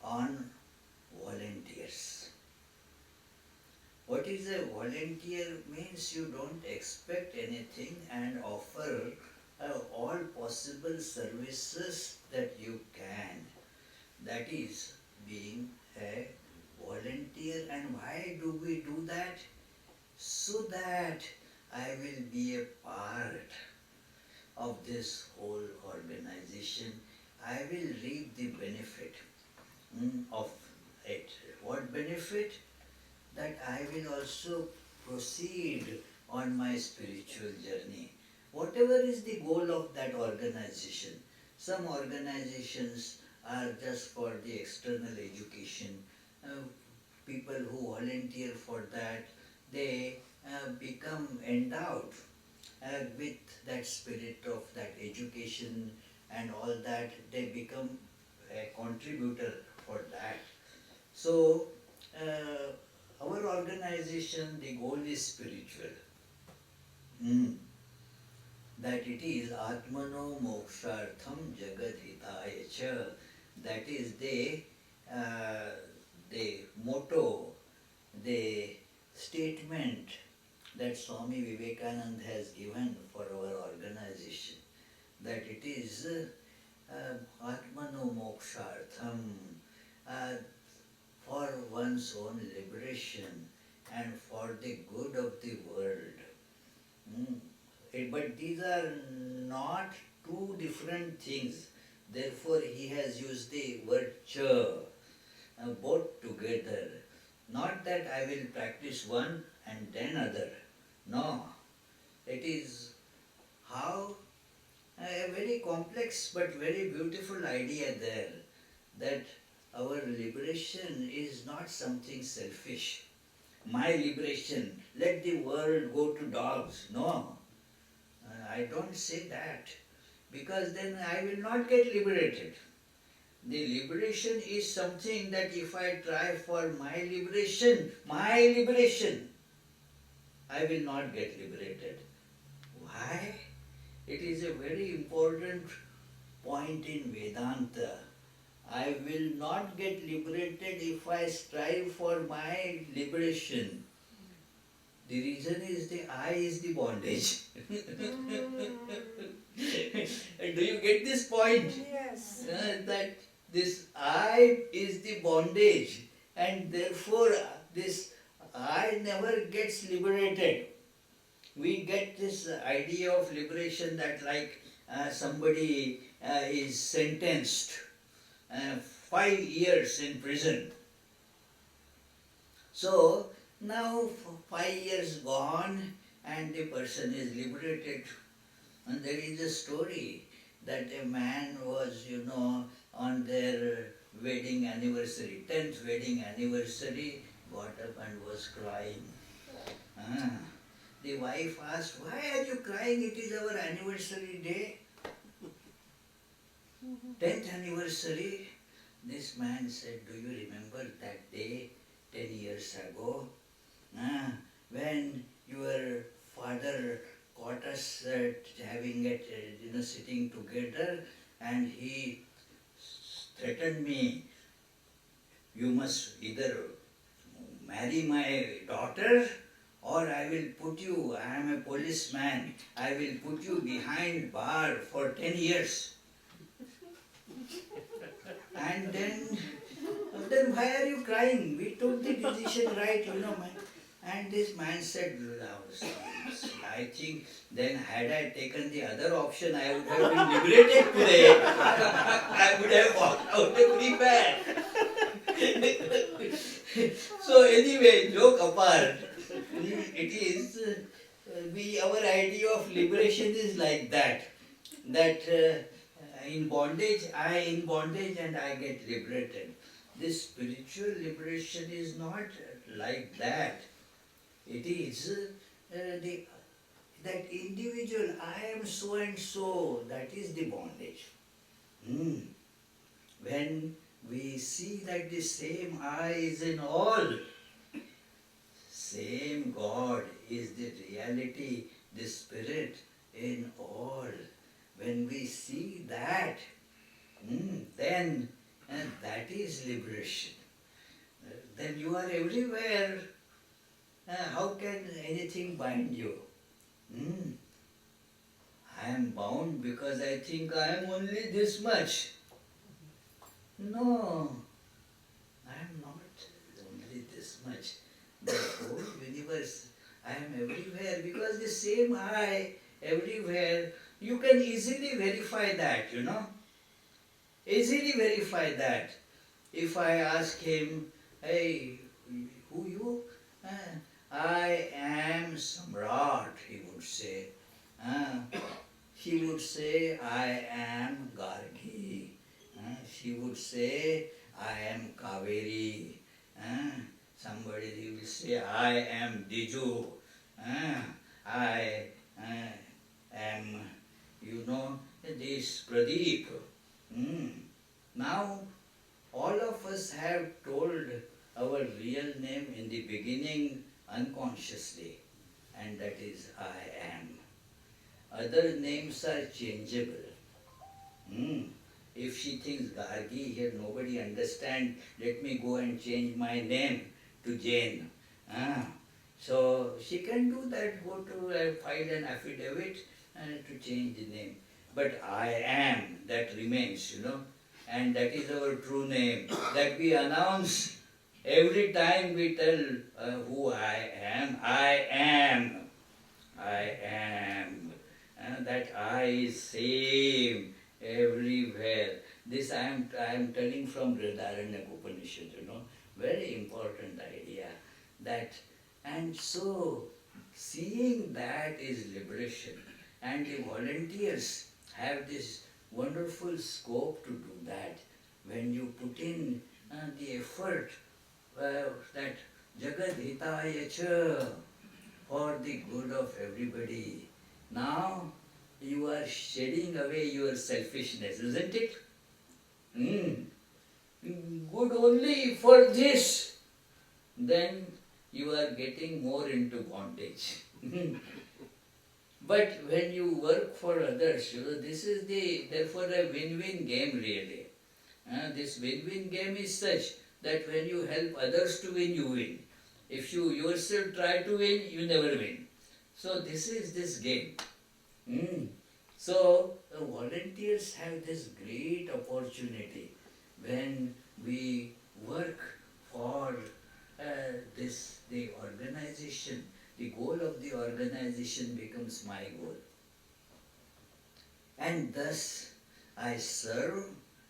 on volunteers. What is a volunteer means you don't expect anything and offer all possible services that you can. That is being a volunteer. And why do we do that? So that I will be a part of this whole organization. I will reap the benefit of it. What benefit? That I will also proceed on my spiritual journey. Whatever is the goal of that organization. Some organizations are just for the external education. People who volunteer for that, they become endowed with that spirit of that education and all that. They become a contributor for that. So, our organization, the goal is spiritual. That it is Atmano Mokshartham Jagadhitaya Cha. That is the motto, the statement that Swami Vivekananda has given for our organization. That it is Atmano Mokshartham, for one's own liberation and for the good of the world. But these are not two different things. Therefore, he has used the word cha, both together. Not that I will practice one and then other. No. It is how a very complex but very beautiful idea there, that our liberation is not something selfish. My liberation, let the world go to dogs. No, I don't say that, because then I will not get liberated. The liberation is something that if I try for my liberation, I will not get liberated. Why? It is a very important point in Vedanta. I will not get liberated if I strive for my liberation. The reason is the I is the bondage. Do you get this point? Yes. That this I is the bondage, and therefore this I never gets liberated. We get this idea of liberation that like somebody is sentenced 5 years in prison. So now 5 years gone and the person is liberated. And there is a story that a man was, on their wedding anniversary, 10th wedding anniversary, got up and was crying. the wife asked, "Why are you crying? It is our anniversary day. 10th anniversary." This man said, "Do you remember that day 10 years ago? When your father caught us having it, sitting together, and he threatened me, you must either marry my daughter or I will put you, I am a policeman, I will put you behind bar for 10 years. And then why are you crying? We took the decision right, man. And this man said, I think then had I taken the other option, I would have been liberated today. I would have walked out every bad. So anyway, joke apart, it is, our idea of liberation is like that. That in bondage and I get liberated. This spiritual liberation is not like that. It is that individual, I am so and so, that is the bondage. When we see that the same I is in all, same God is the reality, the spirit in all. When we see that, then that is liberation. Then you are everywhere. How can anything bind you? I am bound because I think I am only this much. No, I am not only this much. The whole universe, I am everywhere because the same I everywhere. You can easily verify that, Easily verify that. If I ask him, "Hey, who you?" "I am Samrat," he would say. He would say, "I am Gargi." She would say, "I am Kaveri." Somebody he will say, "I am Diju." I am, this Pradeep. Now, all of us have told our real name in the beginning unconsciously, and that is I am. Other names are changeable. If she thinks Gargi, here nobody understands, let me go and change my name to Jane. So she can do that, go to file an affidavit to change the name. But I am, that remains, and that is our true name, that we announce every time we tell who I am. I am. I am. That I is same everywhere. This I am telling from Vrihadaranyaka Upanishad, very important idea. And so seeing that is liberation, and the volunteers have this wonderful scope to do that. When you put in the effort that Jagad Hitaya Cha, for the good of everybody, now you are shedding away your selfishness, isn't it? Good only for this, then you are getting more into bondage. But when you work for others, this is therefore a win-win game really. This win-win game is such that when you help others to win, you win. If you yourself try to win, you never win. So this is this game. So the volunteers have this great opportunity when we work for the organization. The goal of the organization becomes my goal. And thus I serve,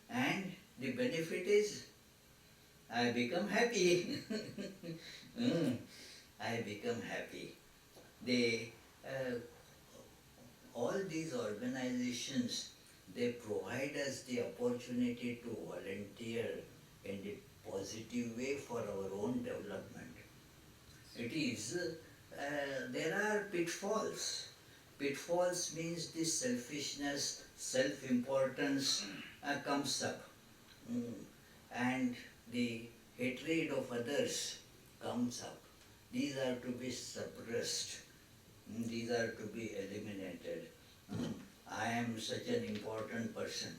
and the benefit is I become happy. I become happy. All these organizations, they provide us the opportunity to volunteer in a positive way for our own development. It is there are pitfalls. Pitfalls means this selfishness, self-importance comes up. Mm. And the hatred of others comes up. These are to be suppressed. These are to be eliminated. I am such an important person.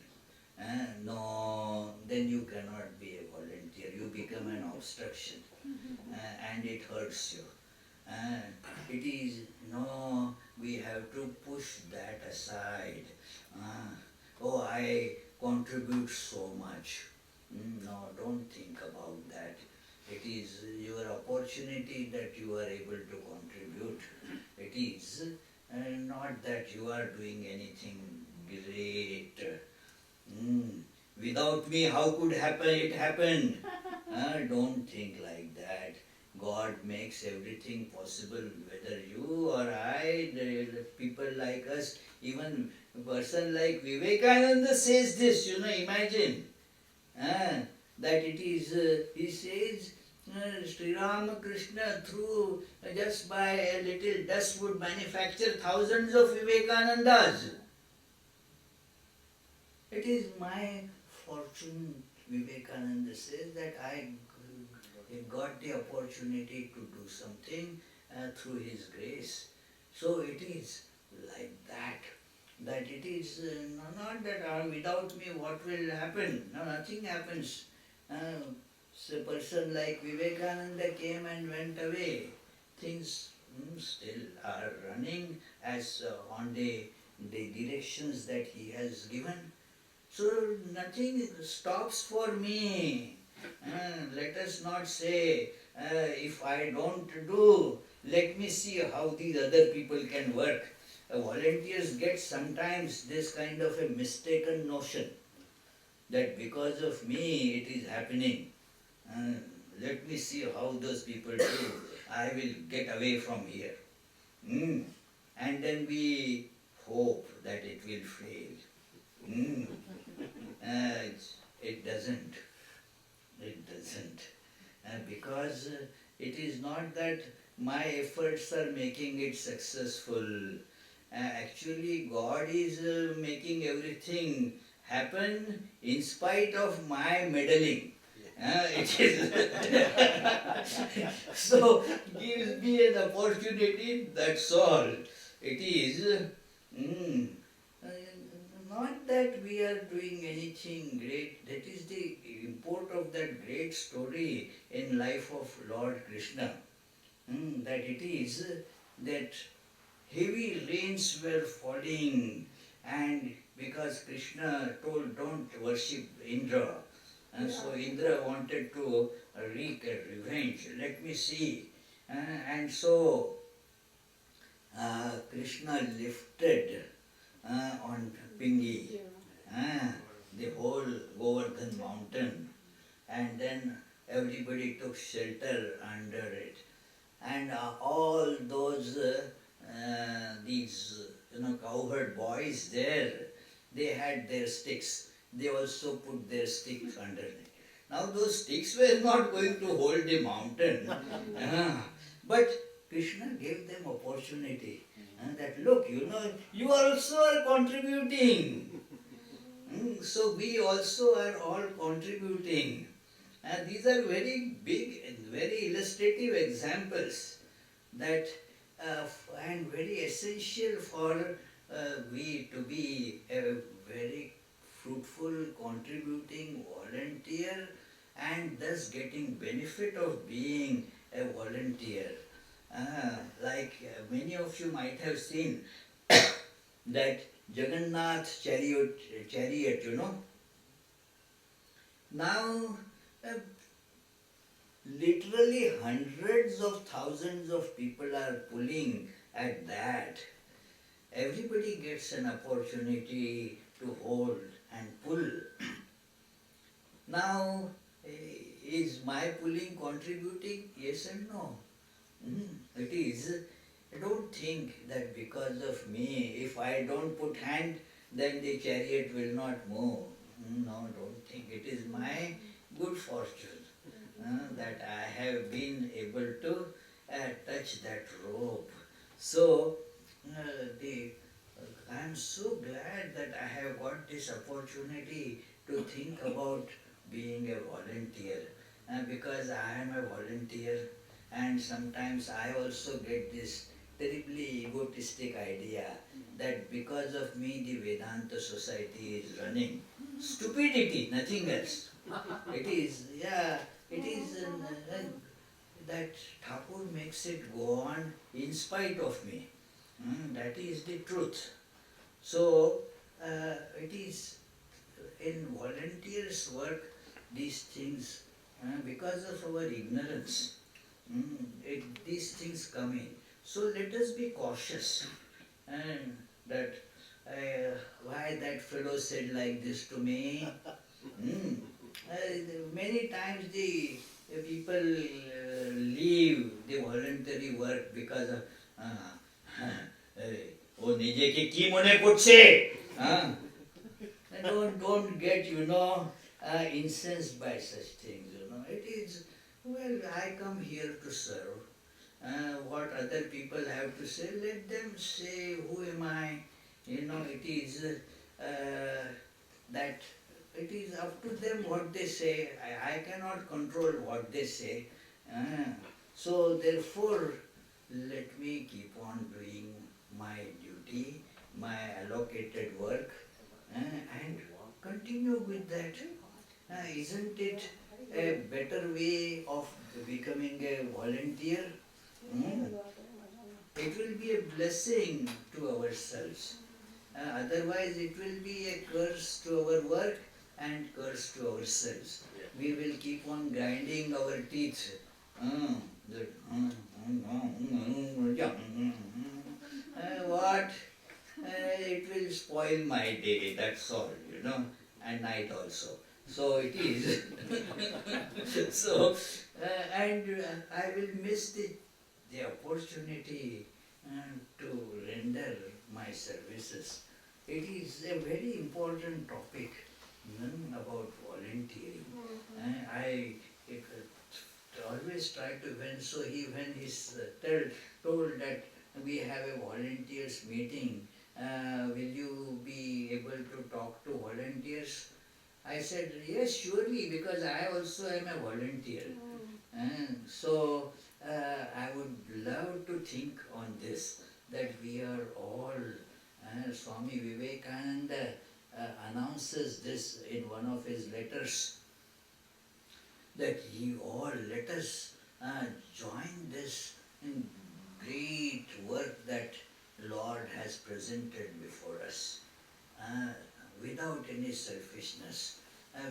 No, then you cannot be a volunteer. You become an obstruction and it hurts you. It is, no, we have to push that aside. Oh, I contribute so much. No, don't think about that. It is your opportunity that you are able to contribute. It is not that you are doing anything great. Without me, how could it happen? Don't think like that. God makes everything possible, whether you or I, the people like us, even a person like Vivekananda says this, imagine. That it is, he says, Sri Ramakrishna through just by a little dust would manufacture thousands of Vivekanandas. It is my fortune, Vivekananda says, that I got the opportunity to do something through his grace. So it is like that. That it is not that without me what will happen. No, nothing happens. So a person like Vivekananda came and went away. Things still are running as on the directions that he has given. So nothing stops for me. Let us not say, if I don't do, let me see how these other people can work. Volunteers get sometimes this kind of a mistaken notion that because of me it is happening. Let me see how those people do. I will get away from here. And then we hope that it will fail. It doesn't. It doesn't. Because it is not that my efforts are making it successful. Actually, God is making everything happen in spite of my meddling. It is so gives me an opportunity, that's all. It is not that we are doing anything great. That is the import of that great story in life of Lord Krishna. That it is that heavy rains were falling, and because Krishna told don't worship Indra, and so Indra wanted to wreak a revenge. Let me see. And so Krishna lifted on Pingi the whole Govardhan mountain, and then everybody took shelter under it. And all those these cowherd boys there, they had their sticks. They also put their sticks underneath. Now those sticks were not going to hold the mountain, but Krishna gave them opportunity. That look, you also are contributing. So we also are all contributing. And these are very big and very illustrative examples that and very essential for we to be a very fruitful, contributing volunteer, and thus getting benefit of being a volunteer. Like many of you might have seen that Jagannath chariot, Now, literally hundreds of thousands of people are pulling at that. Everybody gets an opportunity to hold and pull. Now, is my pulling contributing? Yes and no. It is. Don't think that because of me, if I don't put hand, then the chariot will not move. No, don't think. It is my good fortune that I have been able to touch that rope. So, I am so glad that I have got this opportunity to think about being a volunteer, because I am a volunteer, and sometimes I also get this terribly egotistic idea that because of me the Vedanta society is running. Stupidity, nothing else. It is, yeah, it is that Thakur makes it go on in spite of me. That is the truth. So, it is in volunteers' work, these things, because of our ignorance, these things come in. So let us be cautious, and that why that fellow said like this to me. Mm. Many times the people leave the voluntary work because of ও নিজেকে কি মনে করছে? Don't get, incensed by such things, It is, well, I come here to serve. What other people have to say, let them say, who am I? It is that it is up to them what they say. I cannot control what they say. So therefore, let me keep on doing my duty, my allocated work, and continue with that. Isn't it a better way of becoming a volunteer? It will be a blessing to ourselves. Otherwise, it will be a curse to our work and curse to ourselves. We will keep on grinding our teeth. What? It will spoil my day, that's all, and night also. So it is. So, and I will miss the opportunity to render my services. It is a very important topic about volunteering. I always try to, when he's told that we have a volunteers meeting, will you be able to talk to volunteers? I said, yes, surely, because I also am a volunteer. So, I would love to think on this, that we are all, Swami Vivekananda announces this in one of his letters, that ye all let us join this great work that Lord has presented before us, without any selfishness,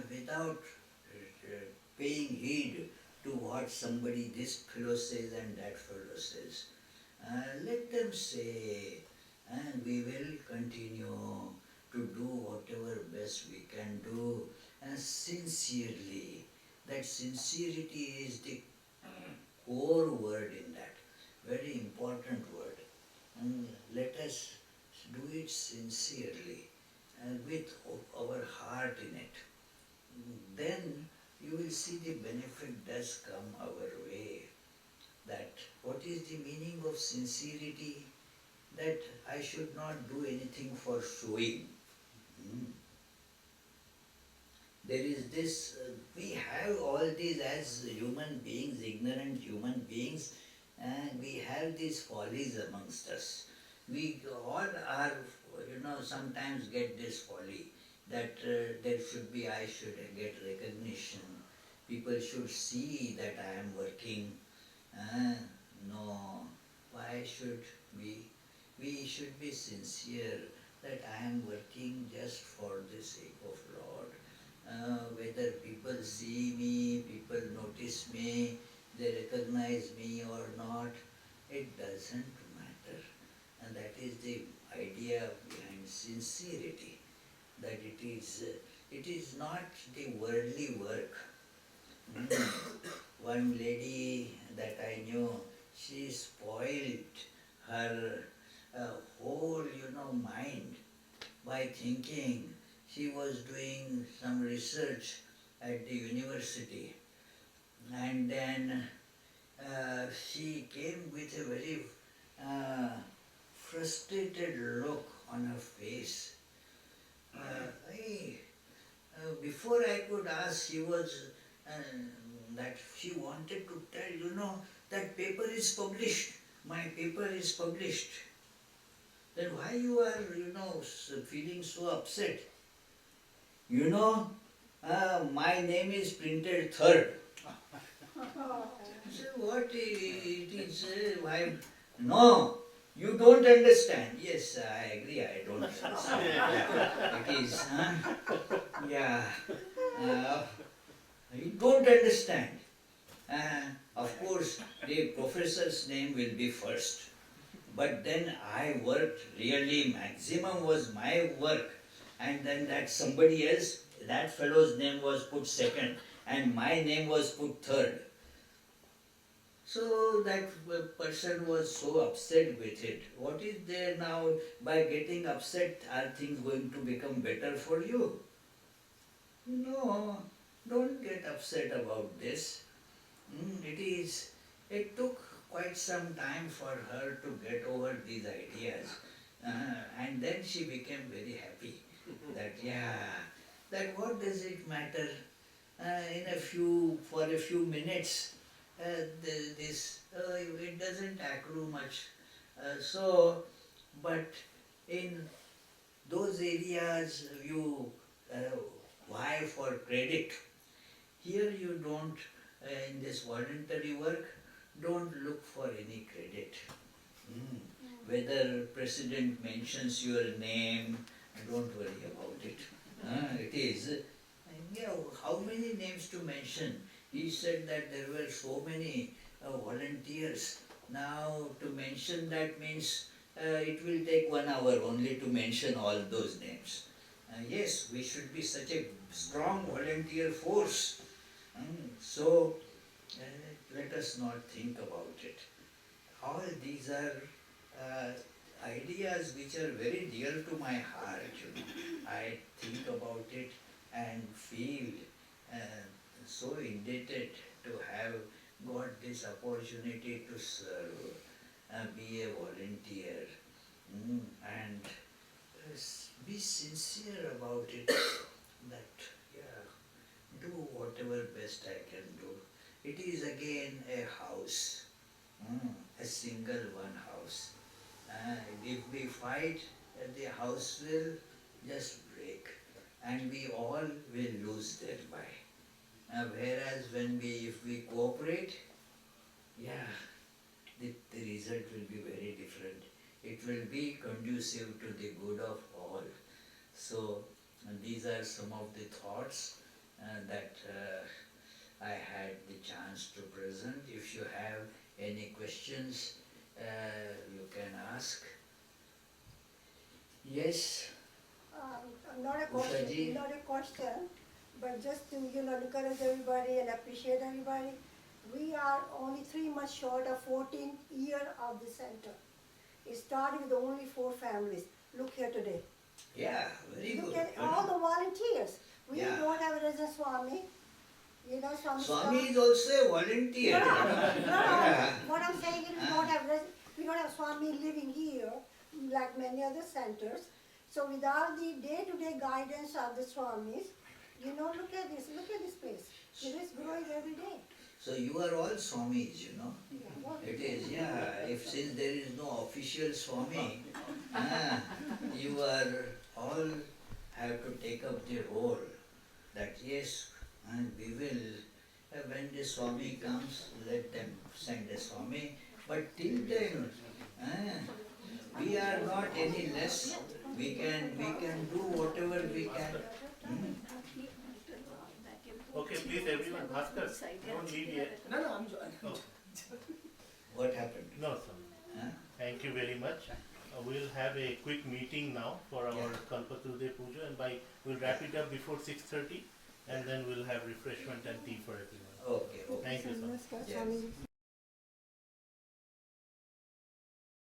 without paying heed to what somebody, this fellow says and that fellow says. Let them say, and we will continue to do whatever best we can do, sincerely. That sincerity is the core word in that, very important word. And let us do it sincerely and with our heart in it. Then you will see the benefit does come our way. That what is the meaning of sincerity? That I should not do anything for showing. There is this, we have all these as human beings, ignorant human beings, and we have these follies amongst us. We all are, sometimes get this folly that there should be, I should get recognition. People should see that I am working. No, why should we? We should be sincere that I am working just for the sake of Lord. Whether people see me, people notice me, they recognize me or not, it doesn't matter. And that is the idea behind sincerity, that it is not the worldly work. One lady that I knew, she spoiled her whole, mind by thinking she was doing some research at the university, and then she came with a very frustrated look on her face. Before I could ask, she was that she wanted to tell, that paper is published. My paper is published. Then why you are, feeling so upset? My name is printed third. I said, what it is? Why? No, you don't understand. Yes, I agree, I don't understand. Yeah, it is. Yeah. You don't understand. Of course, the professor's name will be first. But then I worked really, maximum was my work. And then that somebody else, that fellow's name was put second. And my name was put third. So that person was so upset with it. What is there now? By getting upset, are things going to become better for you? No, don't get upset about this. It took quite some time for her to get over these ideas. And then she became very happy. That what does it matter? For a few minutes, it doesn't accrue much. But in those areas you vie for credit. Here you don't, in this voluntary work, don't look for any credit. Whether president mentions your name, don't worry about it. It is, how many names to mention? He said that there were so many volunteers. Now to mention that means it will take 1 hour only to mention all those names. Yes, we should be such a strong volunteer force. So let us not think about it. All these are ideas which are very dear to my heart. I think about it and feel so indebted to have got this opportunity to serve, be a volunteer, and be sincere about it, that do whatever best I can do. It is again a house, a single one house. If we fight, the house will just break and we all will lose thereby. Whereas if we cooperate, the result will be very different. It will be conducive to the good of all. So these are some of the thoughts that I had the chance to present. If you have any questions, you can ask. Yes? Not a Ushaji? question, but just to encourage everybody and appreciate everybody. We are only 3 months short of 14th year of the center. It started with only 4 families. Look here today. Yeah, very good. Look at all the volunteers. We Yeah. don't have a resident Swami. Swami is also a volunteer. No. What I'm saying is we don't have Swami living here like many other centers. So without the day-to-day guidance of the Swamis, look at this place. It is growing every day. So you are all Swamis, Yeah. It is, since there is no official Swami, you are all have to take up the role that yes, and we will, when the Swami comes, let them send a Swami. But till then, we are not any less. We can do whatever we can. Okay, please everyone, Bhaskar, don't leave yet. No, I'm joining. Oh, What happened? no, sir. Huh? Thank you very much. We'll have a quick meeting now for our Kalpatrude Puja, and we'll wrap it up before 6:30, and then we'll have refreshment and tea for everyone. Okay. Thank you, sir. Namaskar, Swami.